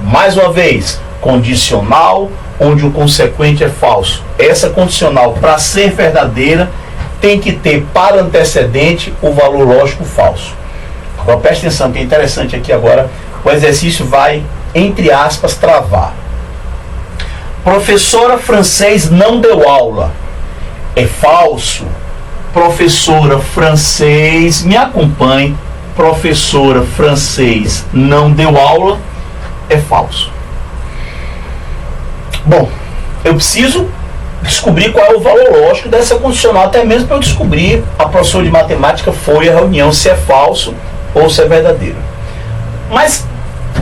Mais uma vez, condicional, onde o consequente é falso. Essa condicional, para ser verdadeira, tem que ter para antecedente o valor lógico falso. Agora preste atenção, que é interessante aqui agora, o exercício vai, entre aspas, travar. Professora francês não deu aula. É falso. Professora francês, me acompanhe. Professora francês não deu aula. É falso. Bom, eu preciso descobrir qual é o valor lógico dessa condicional, até mesmo para eu descobrir a professora de matemática foi à reunião, se é falso ou se é verdadeiro. Mas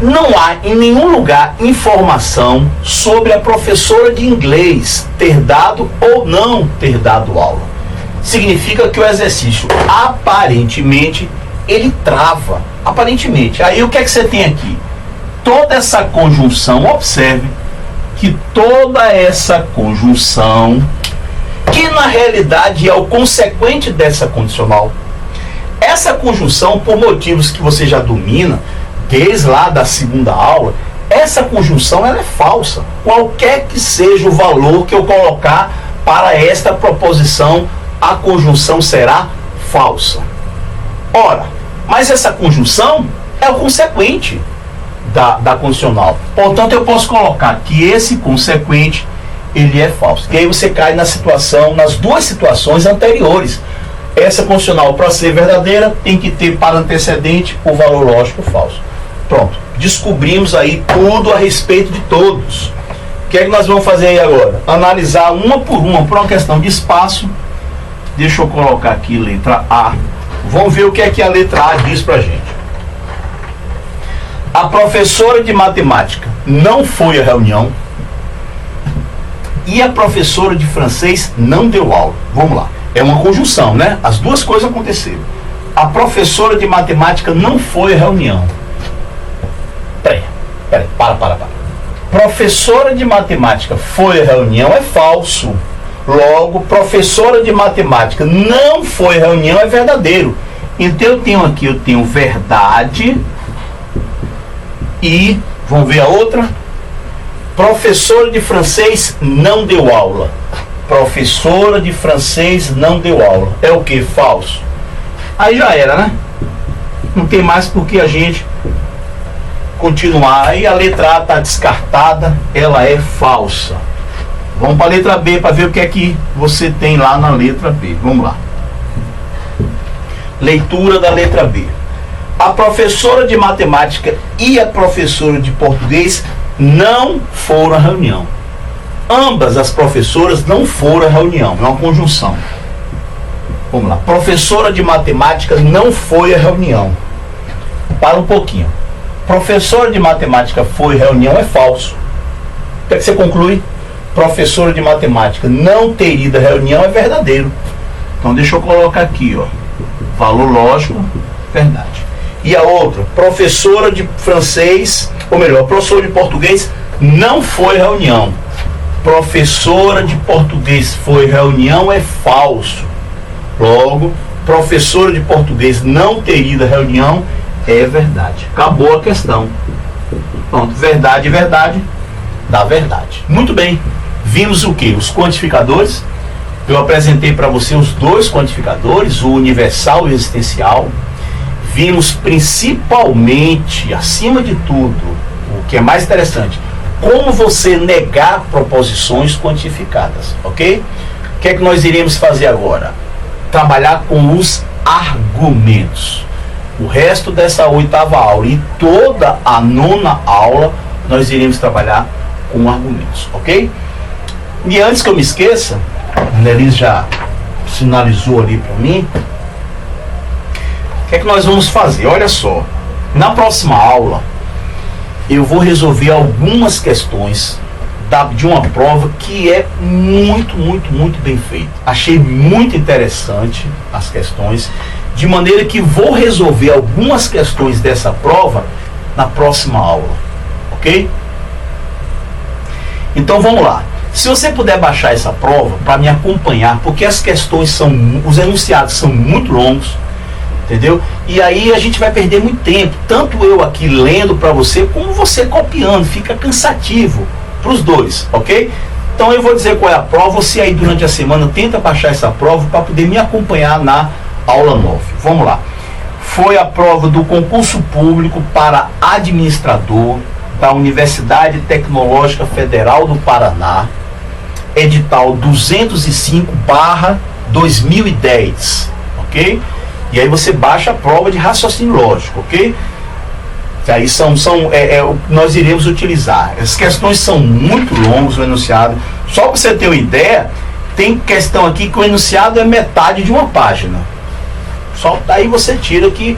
não há em nenhum lugar informação sobre a professora de inglês ter dado ou não ter dado aula. significa que o exercício, aparentemente, ele trava. Aparentemente. Aí o que é que você tem aqui? Toda essa conjunção, observe que toda essa conjunção, que na realidade é o consequente dessa condicional, essa conjunção, por motivos que você já domina, desde lá da segunda aula, essa conjunção ela é falsa. Qualquer que seja o valor que eu colocar para esta proposição, a conjunção será falsa. Ora, mas essa conjunção é o consequente da condicional. Portanto, eu posso colocar que esse consequente, ele é falso. E aí você cai na situação, nas duas situações anteriores. Essa condicional, para ser verdadeira, tem que ter para antecedente o valor lógico falso. Pronto. Descobrimos aí tudo a respeito de todos. O que é que nós vamos fazer aí agora? Analisar uma por uma questão de espaço. Deixa eu colocar aqui letra A. Vamos ver o que é que a letra A diz pra gente. A professora de matemática não foi à reunião e a professora de francês não deu aula. Vamos lá. É uma conjunção, né? As duas coisas aconteceram. A professora de matemática não foi à reunião. Peraí, para. Professora de matemática foi à reunião é falso. Logo, professora de matemática não foi à reunião é verdadeiro. Então eu tenho verdade e, vamos ver a outra, professora de francês não deu aula. Professora de francês não deu aula. É o que? Falso. Aí já era, né? Não tem mais por que a gente continuar. Aí a letra A está descartada, ela é falsa. Vamos para a letra B para ver o que é que você tem lá na letra B. Vamos lá. Leitura da letra B. A professora de matemática e a professora de português não foram à reunião. Ambas as professoras não foram à reunião. É uma conjunção. Vamos lá. Professora de matemática não foi à reunião. Para um pouquinho. Professora de matemática foi à reunião é falso. O que é que você conclui? Professora de matemática não ter ido à reunião é verdadeiro. Então deixa eu colocar aqui, ó. Valor lógico, verdade. E a outra, professora de francês, ou melhor, professora de português não foi à reunião. Professora de português foi à reunião é falso. Logo, professora de português não ter ido à reunião é verdade. Acabou a questão. Pronto, verdade, verdade, dá verdade. Muito bem. Vimos o que? Os quantificadores. Eu apresentei para você os dois quantificadores, o universal e o existencial. Vimos principalmente, acima de tudo, o que é mais interessante, como você negar proposições quantificadas, ok? O que é que nós iremos fazer agora? Trabalhar com os argumentos. O resto dessa 8ª aula e toda a 9ª aula, nós iremos trabalhar com argumentos, ok? E antes que eu me esqueça, a Nelise já sinalizou ali para mim, o que é que nós vamos fazer? Olha só, na próxima aula, eu vou resolver algumas questões de uma prova que é muito bem feita. Achei muito interessante as questões, de maneira que vou resolver algumas questões dessa prova na próxima aula, ok? Então vamos lá. Se você puder baixar essa prova para me acompanhar, porque as questões os enunciados são muito longos, entendeu? E aí a gente vai perder muito tempo, tanto eu aqui lendo para você, como você copiando, fica cansativo para os dois, ok? Então eu vou dizer qual é a prova, você aí durante a semana tenta baixar essa prova para poder me acompanhar na aula 9. Vamos lá. Foi a prova do concurso público para administrador da Universidade Tecnológica Federal do Paraná, edital 205/2010, ok? E aí você baixa a prova de raciocínio lógico, ok? Que aí nós iremos utilizar. As questões são muito longas, o enunciado. Só para você ter uma ideia, tem questão aqui que o enunciado é metade de uma página. Só daí você tira que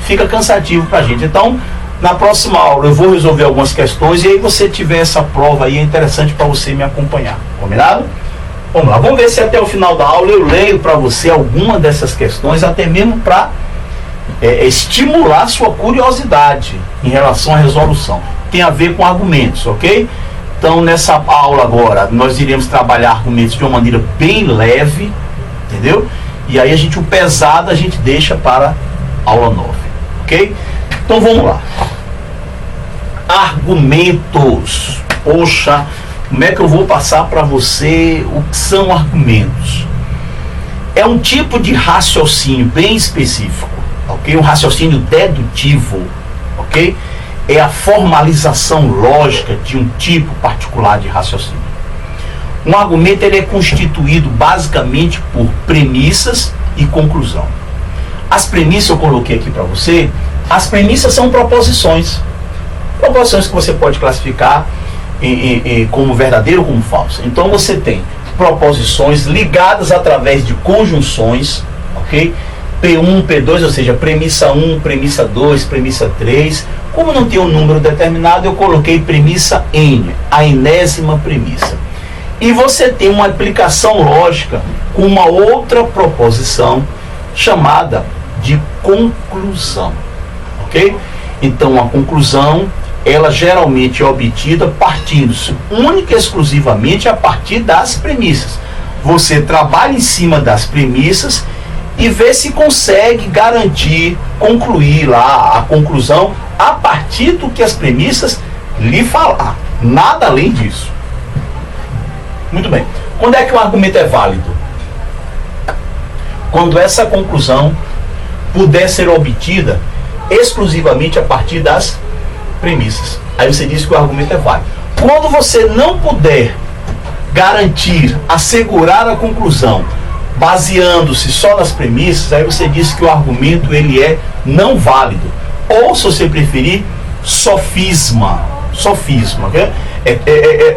fica cansativo para a gente. Então, na próxima aula eu vou resolver algumas questões e aí você tiver essa prova aí, é interessante para você me acompanhar. Combinado? Vamos lá, vamos ver se até o final da aula eu leio para você alguma dessas questões, até mesmo para estimular sua curiosidade em relação à resolução. Tem a ver com argumentos, ok? Então, nessa aula agora, nós iremos trabalhar argumentos de uma maneira bem leve, entendeu? E aí o pesado a gente deixa para aula 9, ok? Então, vamos lá. Argumentos. Poxa, como é que eu vou passar para você o que são argumentos? É um tipo de raciocínio bem específico, ok? Um raciocínio dedutivo, ok? É a formalização lógica de um tipo particular de raciocínio. Um argumento ele é constituído basicamente por premissas e conclusão. As premissas eu coloquei aqui para você. As premissas são proposições. Proposições que você pode classificar como verdadeiro ou como falso. Então você tem proposições ligadas através de conjunções, ok? P1, P2, ou seja, premissa 1, premissa 2, premissa 3. Como não tem um número determinado, eu coloquei premissa N, a enésima premissa. E você tem uma aplicação lógica com uma outra proposição chamada de conclusão, ok? Então a conclusão, ela geralmente é obtida partindo-se única e exclusivamente a partir das premissas. Você trabalha em cima das premissas e vê se consegue garantir, concluir lá a conclusão a partir do que as premissas lhe falar. Nada além disso. Muito bem. Quando é que um argumento é válido? Quando essa conclusão puder ser obtida exclusivamente a partir das premissas. Aí você diz que o argumento é válido. Quando você não puder garantir, assegurar a conclusão baseando-se só nas premissas, aí você diz que o argumento ele é não válido. Ou, se você preferir, sofisma. Sofisma, okay?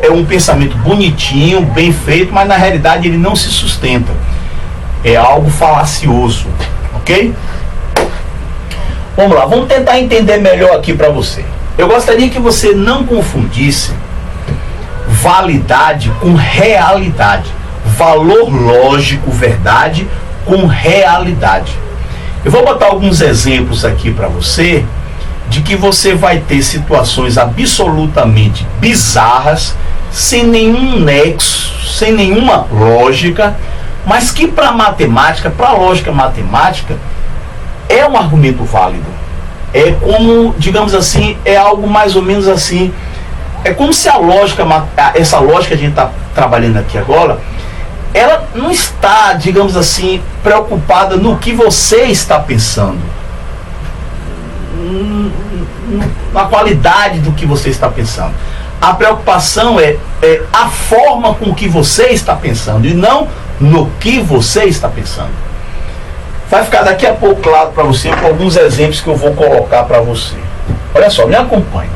É um pensamento bonitinho, bem feito, mas na realidade ele não se sustenta. É algo falacioso, ok? Vamos lá, vamos tentar entender melhor aqui para você. Eu gostaria que você não confundisse validade com realidade. Valor lógico, verdade, com realidade. Eu vou botar alguns exemplos aqui para você, de que você vai ter situações absolutamente bizarras, sem nenhum nexo, sem nenhuma lógica, mas que para matemática, para lógica matemática, é um argumento válido. É como, digamos assim, é algo mais ou menos assim, é como se a lógica, essa lógica que a gente está trabalhando aqui agora, ela não está, digamos assim, preocupada no que você está pensando, na qualidade do que você está pensando. A preocupação é a forma com que você está pensando e não no que você está pensando. Vai ficar daqui a pouco claro para você com alguns exemplos que eu vou colocar para você. Olha só, me acompanhe.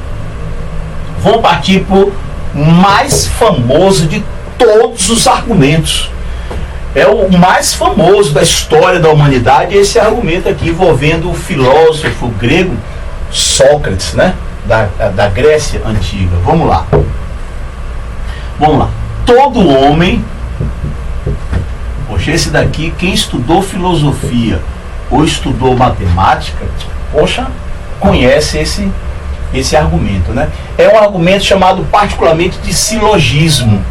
Vou partir para o mais famoso de todos os argumentos. É o mais famoso da história da humanidade, esse argumento aqui envolvendo o filósofo grego Sócrates, né? Da Grécia Antiga. Vamos lá. Vamos lá. Todo homem, poxa, esse daqui, quem estudou filosofia ou estudou matemática, poxa, conhece esse argumento, né? É um argumento chamado particularmente de silogismo,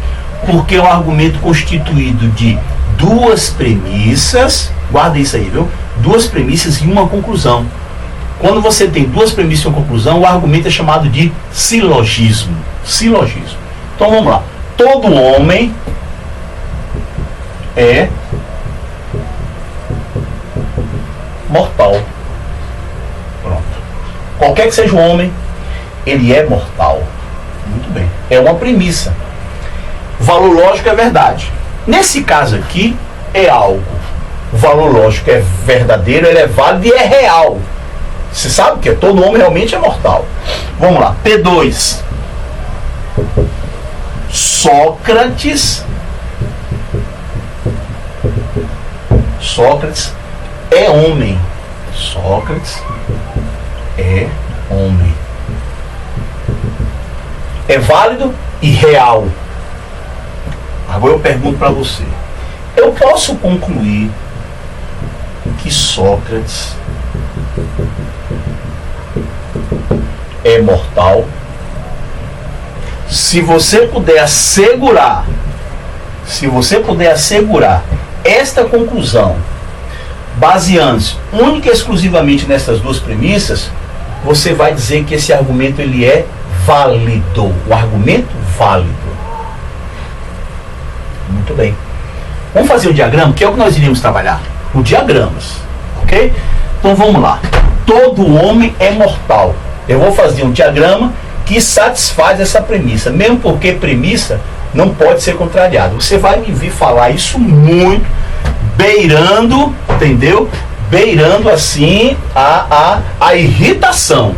porque é um argumento constituído de duas premissas, guarda isso aí, viu? Duas premissas e uma conclusão. Quando você tem duas premissas e uma conclusão, o argumento é chamado de silogismo. Silogismo. Então vamos lá. Todo homem é mortal. Pronto. Qualquer que seja o homem, ele é mortal. Muito bem. É uma premissa. O valor lógico é verdade. Nesse caso aqui, é algo. O valor lógico é verdadeiro, ele é válido e é real. Você sabe que todo homem realmente é mortal. Vamos lá. P2. Sócrates é homem. Sócrates é homem. É válido e real. Agora eu pergunto para você. Eu posso concluir que Sócrates é mortal? Se você puder assegurar esta conclusão, baseando-se única e exclusivamente nessas duas premissas, você vai dizer que esse argumento ele é válido. O argumento válido. Muito bem. Vamos fazer o diagrama, que é o que nós iríamos trabalhar. O diagramas, ok? Então vamos lá. Todo homem é mortal. Eu vou fazer um diagrama que satisfaz essa premissa, mesmo porque premissa não pode ser contrariada. Você vai me vir falar isso muito, beirando, entendeu? Beirando assim a irritação,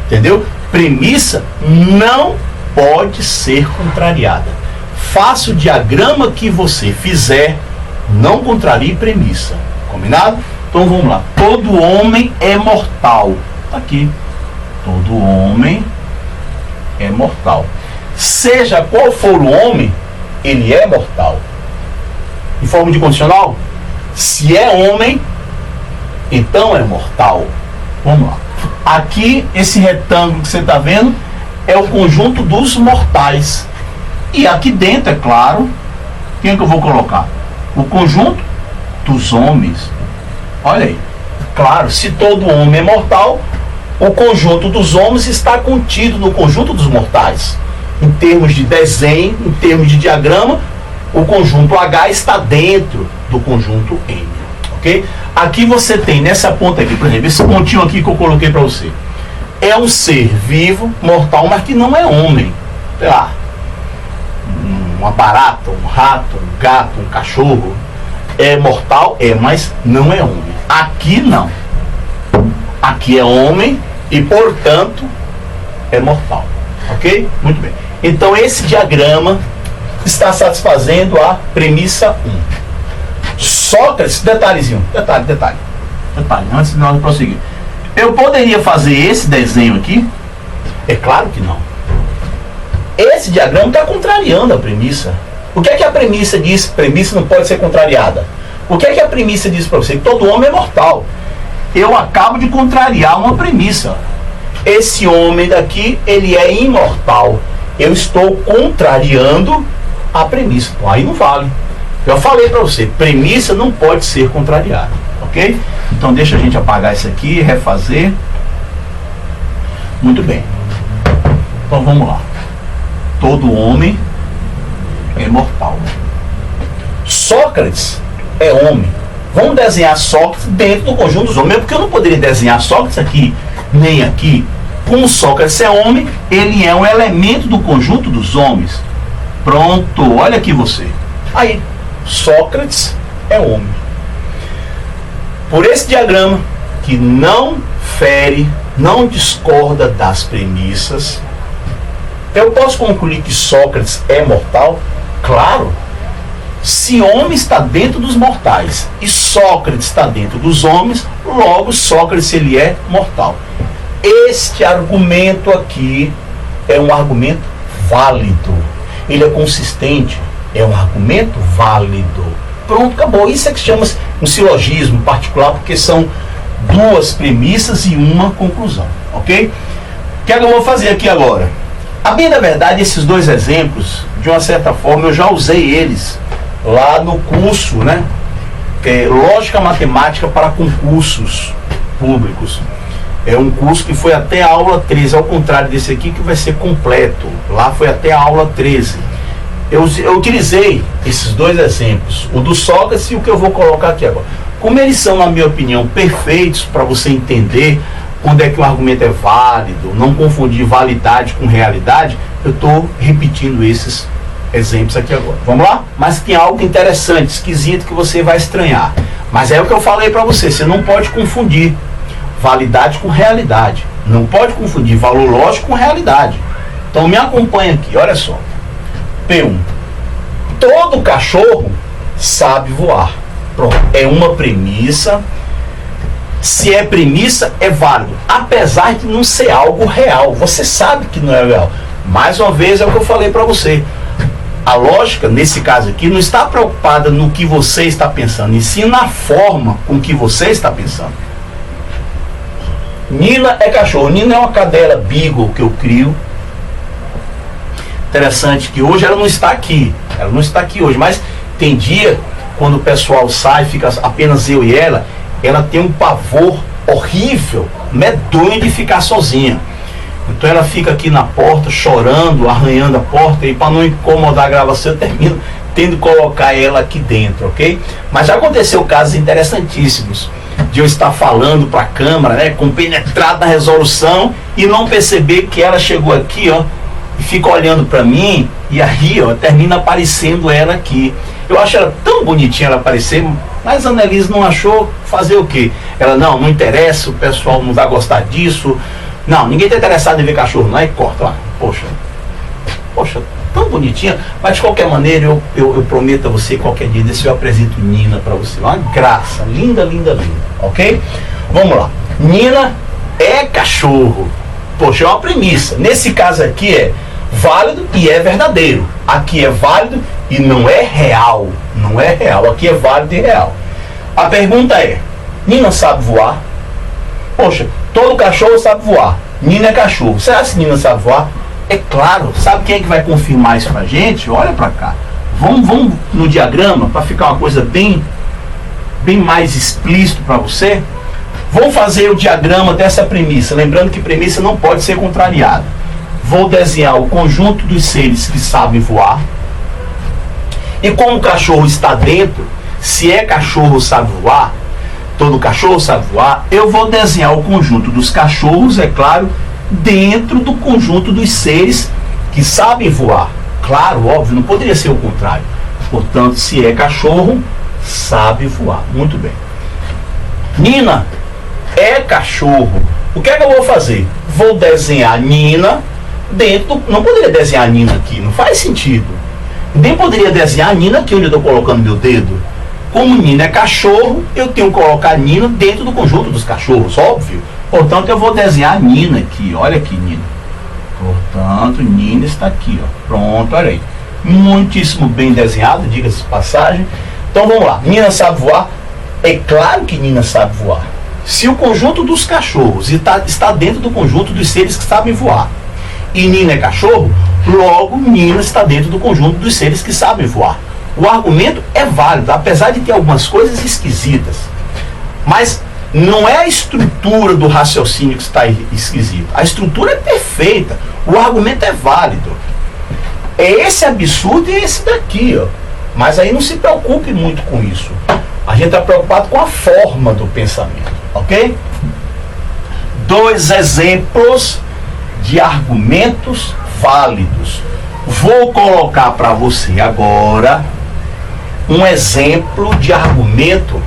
entendeu? Premissa não pode ser contrariada. Faça o diagrama que você fizer, não contrarie premissa. Combinado? Então vamos lá. Todo homem é mortal. Tá aqui. Todo homem é mortal. Seja qual for o homem, ele é mortal. Em forma de condicional? Se é homem, então é mortal. Vamos lá. Aqui, esse retângulo que você está vendo é o conjunto dos mortais. E aqui dentro, é claro, quem é que eu vou colocar? O conjunto dos homens. Olha aí. Claro, se todo homem é mortal, o conjunto dos homens está contido no conjunto dos mortais. Em termos de desenho, em termos de diagrama, o conjunto H está dentro do conjunto M. Ok? Aqui você tem, nessa ponta aqui, por exemplo, esse pontinho aqui que eu coloquei para você. É um ser vivo, mortal, mas que não é homem. Sei lá, uma barata, um rato, um gato, um cachorro. É mortal? É, mas não é homem. Aqui não. Aqui é homem e, portanto, é mortal. Ok? Muito bem. Então, esse diagrama está satisfazendo a premissa 1. Sócrates, detalhezinho, detalhe, antes de nós prosseguir. Eu poderia fazer esse desenho aqui? É claro que não. Esse diagrama está contrariando a premissa. O que é que a premissa diz? Premissa não pode ser contrariada. O que é que a premissa diz para você? Que todo homem é mortal. Eu acabo de contrariar uma premissa. Esse homem daqui, ele é imortal. Eu estou contrariando a premissa. Então, aí não vale. Eu falei para você, premissa não pode ser contrariada. Ok? Então deixa a gente apagar isso aqui, refazer. Muito bem. Então vamos lá. Todo homem é mortal. Sócrates é homem. Vamos desenhar Sócrates dentro do conjunto dos homens. Porque eu não poderia desenhar Sócrates aqui, nem aqui. Como Sócrates é homem, ele é um elemento do conjunto dos homens. Pronto, olha aqui você. Aí, Sócrates é homem. Por esse diagrama, que não fere, não discorda das premissas, eu posso concluir que Sócrates é mortal? Claro. Se homem está dentro dos mortais e Sócrates está dentro dos homens, logo Sócrates ele é mortal. Este argumento aqui é um argumento válido. Ele é consistente. É um argumento válido. Pronto, acabou. Isso é que chama-se um silogismo particular, porque são duas premissas e uma conclusão. Ok? O que é que eu vou fazer aqui agora? A bem da verdade, esses dois exemplos, de uma certa forma, eu já usei eles lá no curso, né? Que é Lógica Matemática para Concursos Públicos. É um curso que foi até a aula 13, ao contrário desse aqui que vai ser completo. Lá foi até a aula 13. Eu utilizei esses dois exemplos, o do Sócrates e o que eu vou colocar aqui agora. Como eles são, na minha opinião, perfeitos para você entender quando é que um argumento é válido, não confundir validade com realidade, eu estou repetindo esses exemplos aqui agora. Vamos lá? Mas tem algo interessante, esquisito, que você vai estranhar. Mas é o que eu falei para você não pode confundir validade com realidade. Não pode confundir valor lógico com realidade. Então me acompanha aqui, olha só. P1. Todo cachorro sabe voar. Pronto. É uma premissa. Se é premissa, é válido. Apesar de não ser algo real. Você sabe que não é real. Mais uma vez é o que eu falei para você. A lógica, nesse caso aqui, não está preocupada no que você está pensando, e sim na forma com que você está pensando. Nina é cachorro. Nina é uma cadela beagle que eu crio. Interessante que hoje ela não está aqui. Ela não está aqui hoje, mas tem dia, quando o pessoal sai, fica apenas eu e ela tem um pavor horrível, medonho de ficar sozinha. Então ela fica aqui na porta, chorando, arranhando a porta, e para não incomodar a gravação, eu termino tendo que colocar ela aqui dentro, ok? Mas já aconteceu casos interessantíssimos de eu estar falando para a câmera, né, compenetrado na resolução, e não perceber que ela chegou aqui, ó, e fica olhando para mim, e aí, ó, termina aparecendo ela aqui. Eu acho ela tão bonitinha ela aparecer, mas a Annelise não achou. Fazer o quê? Ela, não interessa, o pessoal não vai gostar disso. Não, ninguém está interessado em ver cachorro, não, e corta, ó. Poxa, tão bonitinha. Mas de qualquer maneira, eu prometo a você, qualquer dia desse eu apresento Nina para você. Uma graça, linda, linda, linda, ok? Vamos lá. Nina é cachorro. Poxa, é uma premissa. Nesse caso aqui é válido e é verdadeiro. Aqui é válido e não é real. Não é real. Aqui é válido e real. A pergunta é: Nina sabe voar? Poxa, todo cachorro sabe voar. Nina é cachorro. Será que Nina sabe voar? É claro. Sabe quem é que vai confirmar isso pra gente? Olha pra cá. Vamos no diagrama para ficar uma coisa bem mais explícito para você. Vou fazer o diagrama dessa premissa. Lembrando que premissa não pode ser contrariada. Vou desenhar o conjunto dos seres que sabem voar. E como o cachorro está dentro, se é cachorro sabe voar, todo cachorro sabe voar, eu vou desenhar o conjunto dos cachorros, é claro, dentro do conjunto dos seres que sabem voar. Claro, óbvio, não poderia ser o contrário. Portanto, se é cachorro, sabe voar. Muito bem. Nina é cachorro. O que é que eu vou fazer? Vou desenhar Nina dentro. Não poderia desenhar Nina aqui, não faz sentido. Nem poderia desenhar Nina aqui onde eu estou colocando meu dedo. Como Nina é cachorro, eu tenho que colocar Nina dentro do conjunto dos cachorros, óbvio. Portanto, eu vou desenhar Nina aqui. Olha aqui, Nina. Portanto, Nina está aqui, ó. Pronto, olha aí. Muitíssimo bem desenhado, diga-se de passagem. Então vamos lá. Nina sabe voar? É claro que Nina sabe voar. Se o conjunto dos cachorros está dentro do conjunto dos seres que sabem voar, e Nina é cachorro, logo Nina está dentro do conjunto dos seres que sabem voar. O argumento é válido, apesar de ter algumas coisas esquisitas. Mas não é a estrutura do raciocínio que está esquisita. A estrutura é perfeita. O argumento é válido. É esse absurdo e esse daqui, ó. Mas aí não se preocupe muito com isso. A gente está preocupado com a forma do pensamento, ok? 2 exemplos de argumentos válidos. Vou colocar para você agora um exemplo de argumento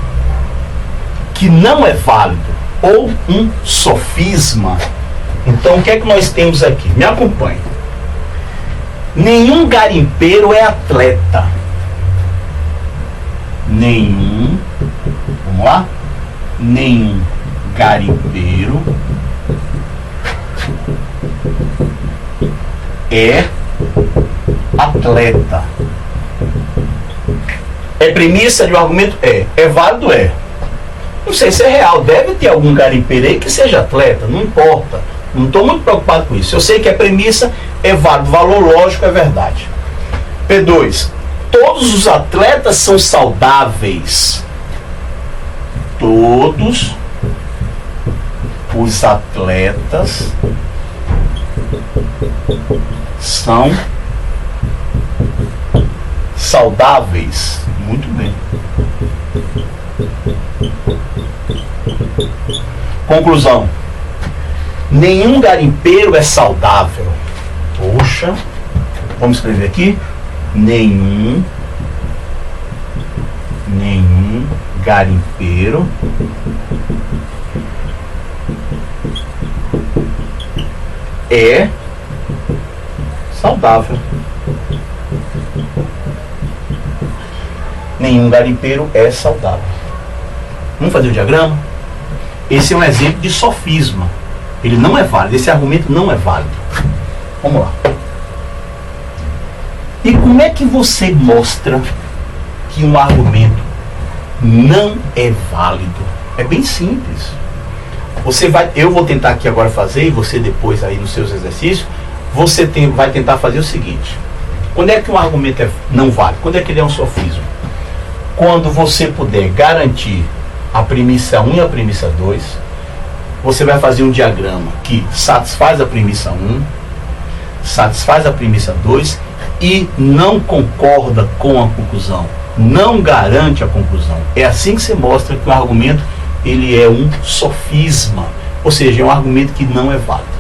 que não é válido, ou um sofisma. Então, o que é que nós temos aqui? Me acompanhe. Nenhum garimpeiro é atleta. Vamos lá? Nenhum garimpeiro é atleta. É premissa de um argumento? É válido? É. Não sei se é real, deve ter algum garimpeiro aí que seja atleta, não importa. Não estou muito preocupado com isso. Eu sei que é premissa, é válido, valor lógico é verdade. P2. Todos os atletas são saudáveis. Todos os atletas são saudáveis. Muito bem. Conclusão. Nenhum garimpeiro é saudável. Poxa. Vamos escrever aqui. Nenhum garimpeiro é saudável. Nenhum garimpeiro é saudável. Vamos fazer o diagrama? Esse é um exemplo de sofisma. Ele não é válido. Esse argumento não é válido. Vamos lá. E como é que você mostra que um argumento não é válido? É bem simples. Eu vou tentar aqui agora fazer, e você depois aí nos seus exercícios, vai tentar fazer o seguinte. Quando é que um argumento é não válido? Quando é que ele é um sofisma? Quando você puder garantir a premissa 1 e a premissa 2, você vai fazer um diagrama que satisfaz a premissa 1, satisfaz a premissa 2 e não concorda com a conclusão, não garante a conclusão. É assim que você mostra que o argumento ele é um sofisma, ou seja, é um argumento que não é válido.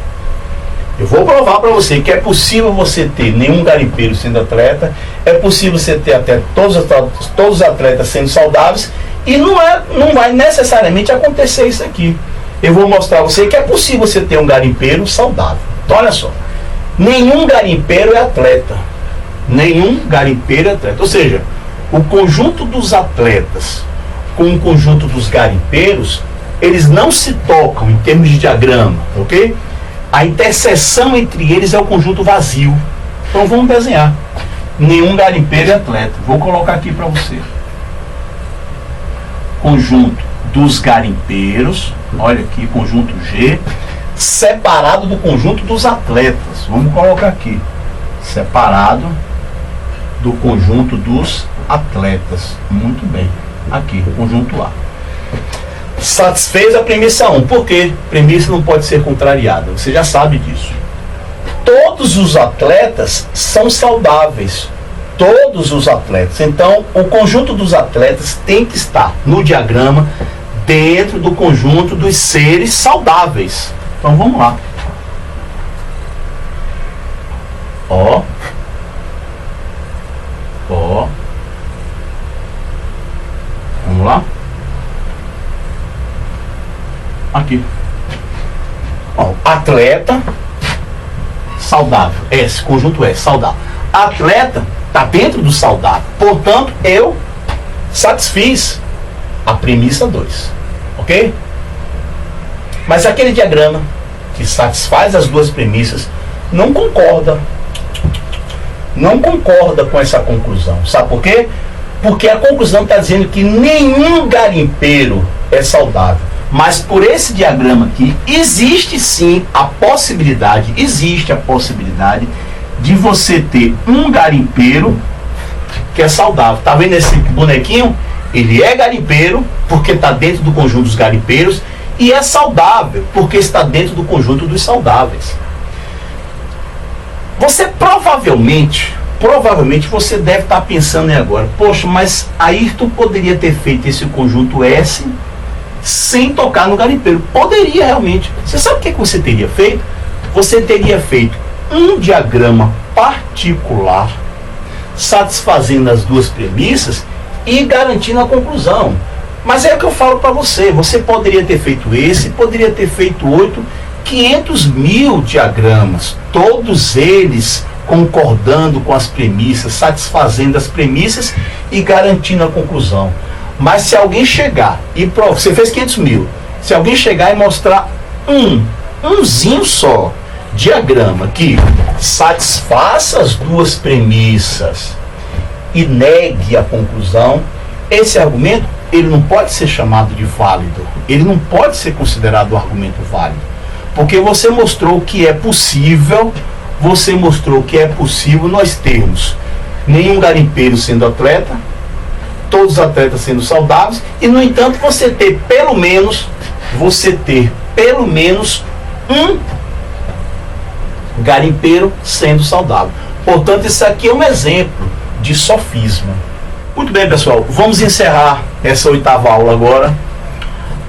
Eu vou provar para você que é possível você ter nenhum garimpeiro sendo atleta, é possível você ter até todos os atletas sendo saudáveis, e não vai necessariamente acontecer isso aqui. Eu vou mostrar a você que é possível você ter um garimpeiro saudável. Então olha só, nenhum garimpeiro é atleta. Nenhum garimpeiro é atleta. Ou seja, o conjunto dos atletas com o conjunto dos garimpeiros, eles não se tocam em termos de diagrama, ok? A interseção entre eles é o conjunto vazio. Então vamos desenhar. Nenhum garimpeiro é atleta. Vou colocar aqui para você. Conjunto dos garimpeiros, olha aqui, conjunto G, separado do conjunto dos atletas. Vamos colocar aqui. Separado do conjunto dos atletas. Muito bem. Aqui, conjunto A. Satisfez a premissa 1. Por quê? Premissa não pode ser contrariada. Você já sabe disso. Todos os atletas são saudáveis. Todos os atletas. Então, o conjunto dos atletas tem que estar no diagrama dentro do conjunto dos seres saudáveis. Então, vamos lá. Ó. Ó. Vamos lá. Aqui. Ó, atleta saudável. S, conjunto S, saudável. Atleta está dentro do saudável. Portanto, eu satisfiz a premissa 2. Ok? Mas aquele diagrama que satisfaz as duas premissas não concorda. Não concorda com essa conclusão. Sabe por quê? Porque a conclusão está dizendo que nenhum garimpeiro é saudável. Mas por esse diagrama aqui, existe sim a possibilidade, de você ter um garimpeiro que é saudável. Tá vendo esse bonequinho? Ele é garimpeiro porque está dentro do conjunto dos garimpeiros e é saudável porque está dentro do conjunto dos saudáveis. Você provavelmente você deve estar pensando aí agora, poxa, mas Ayrton poderia ter feito esse conjunto S sem tocar no garimpeiro. Poderia realmente. Você sabe o que você teria feito? Você teria feito um diagrama particular satisfazendo as duas premissas e garantindo a conclusão. Mas é o que eu falo para você. Você poderia ter feito esse, poderia ter feito 500 mil diagramas, todos eles concordando com as premissas, satisfazendo as premissas e garantindo a conclusão. Mas se alguém chegar e você fez 500 mil, se alguém chegar e mostrar umzinho só, diagrama que satisfaça as duas premissas e negue a conclusão, esse argumento ele não pode ser chamado de válido, ele não pode ser considerado um argumento válido, porque você mostrou que é possível, nós termos nenhum garimpeiro sendo atleta, todos os atletas sendo saudáveis, e no entanto você ter pelo menos um garimpeiro sendo saudável. Portanto, isso aqui é um exemplo de sofisma. Muito bem, pessoal, vamos encerrar essa 8ª aula agora.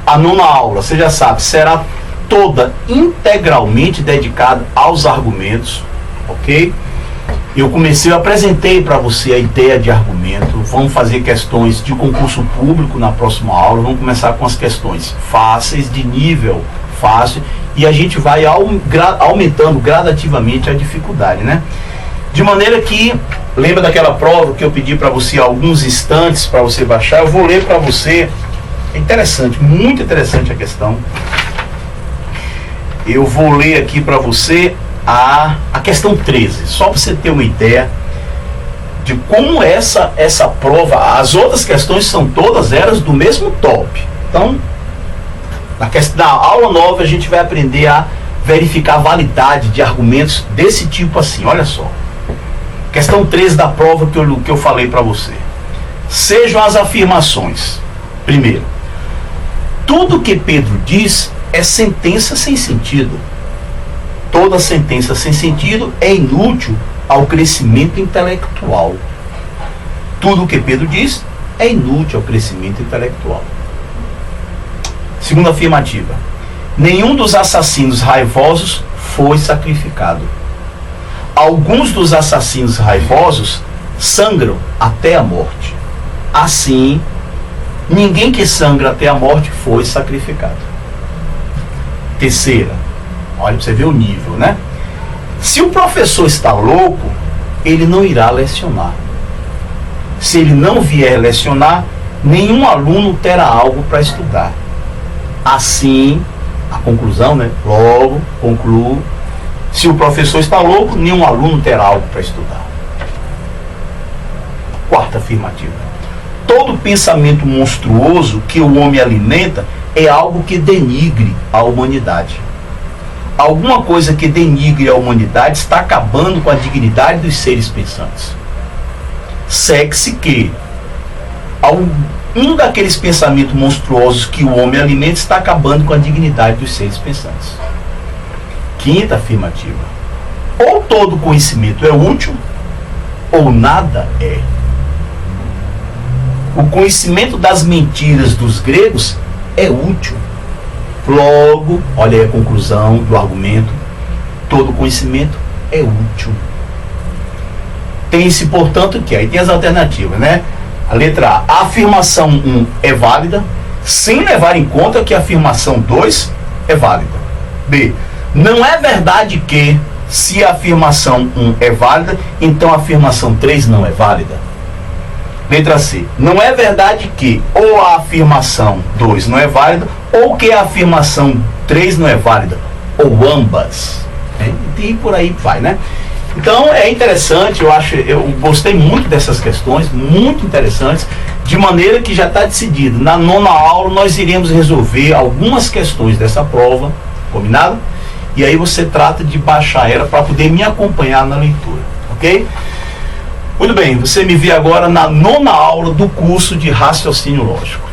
A 9ª aula, você já sabe, será toda integralmente dedicada aos argumentos, ok? Eu apresentei para você a ideia de argumento. Vamos fazer questões de concurso público na próxima aula. Vamos começar com as questões fáceis, de nível fácil, e a gente vai aumentando gradativamente a dificuldade, né? De maneira que, lembra daquela prova que eu pedi para você alguns instantes para você baixar? Eu vou ler para você. É interessante, muito interessante a questão. Eu vou ler aqui para você a questão 13, só para você ter uma ideia de como essa prova, as outras questões são todas elas do mesmo top. Então, na aula 9 a gente vai aprender a verificar a validade de argumentos desse tipo assim. Olha só. Questão 13 da prova que eu falei para você. Sejam as afirmações. Primeiro, tudo que Pedro diz é sentença sem sentido. Toda sentença sem sentido é inútil ao crescimento intelectual. Tudo o que Pedro diz é inútil ao crescimento intelectual. Segunda afirmativa. Nenhum dos assassinos raivosos foi sacrificado. Alguns dos assassinos raivosos sangram até a morte. Assim, ninguém que sangra até a morte foi sacrificado. Terceira. Olha para você ver o nível, né? Se o professor está louco, ele não irá lecionar. Se ele não vier lecionar, nenhum aluno terá algo para estudar. Assim, a conclusão, né? Logo, concluo. Se o professor está louco, nenhum aluno terá algo para estudar. Quarta afirmativa. Todo pensamento monstruoso que o homem alimenta é algo que denigre a humanidade. Alguma coisa que denigre a humanidade está acabando com a dignidade dos seres pensantes. Segue-se que um daqueles pensamentos monstruosos que o homem alimenta está acabando com a dignidade dos seres pensantes. Quinta afirmativa. Ou todo conhecimento é útil, ou nada é. O conhecimento das mentiras dos gregos é útil. Logo, olha aí a conclusão do argumento, todo conhecimento é útil. Tem-se, portanto, que aí tem as alternativas, né? A letra A, a afirmação 1 é válida, sem levar em conta que a afirmação 2 é válida. B, não é verdade que, se a afirmação 1 é válida, então a afirmação 3 não é válida. Letra C, não é verdade que ou a afirmação 2 não é válida, ou que a afirmação 3 não é válida, ou ambas. E por aí vai, né? Então é interessante, eu gostei muito dessas questões, muito interessantes, de maneira que já está decidido. Na 9ª aula nós iremos resolver algumas questões dessa prova, combinado? E aí você trata de baixar ela para poder me acompanhar na leitura, ok? Muito bem, você me vê agora na 9ª aula do curso de Raciocínio Lógico.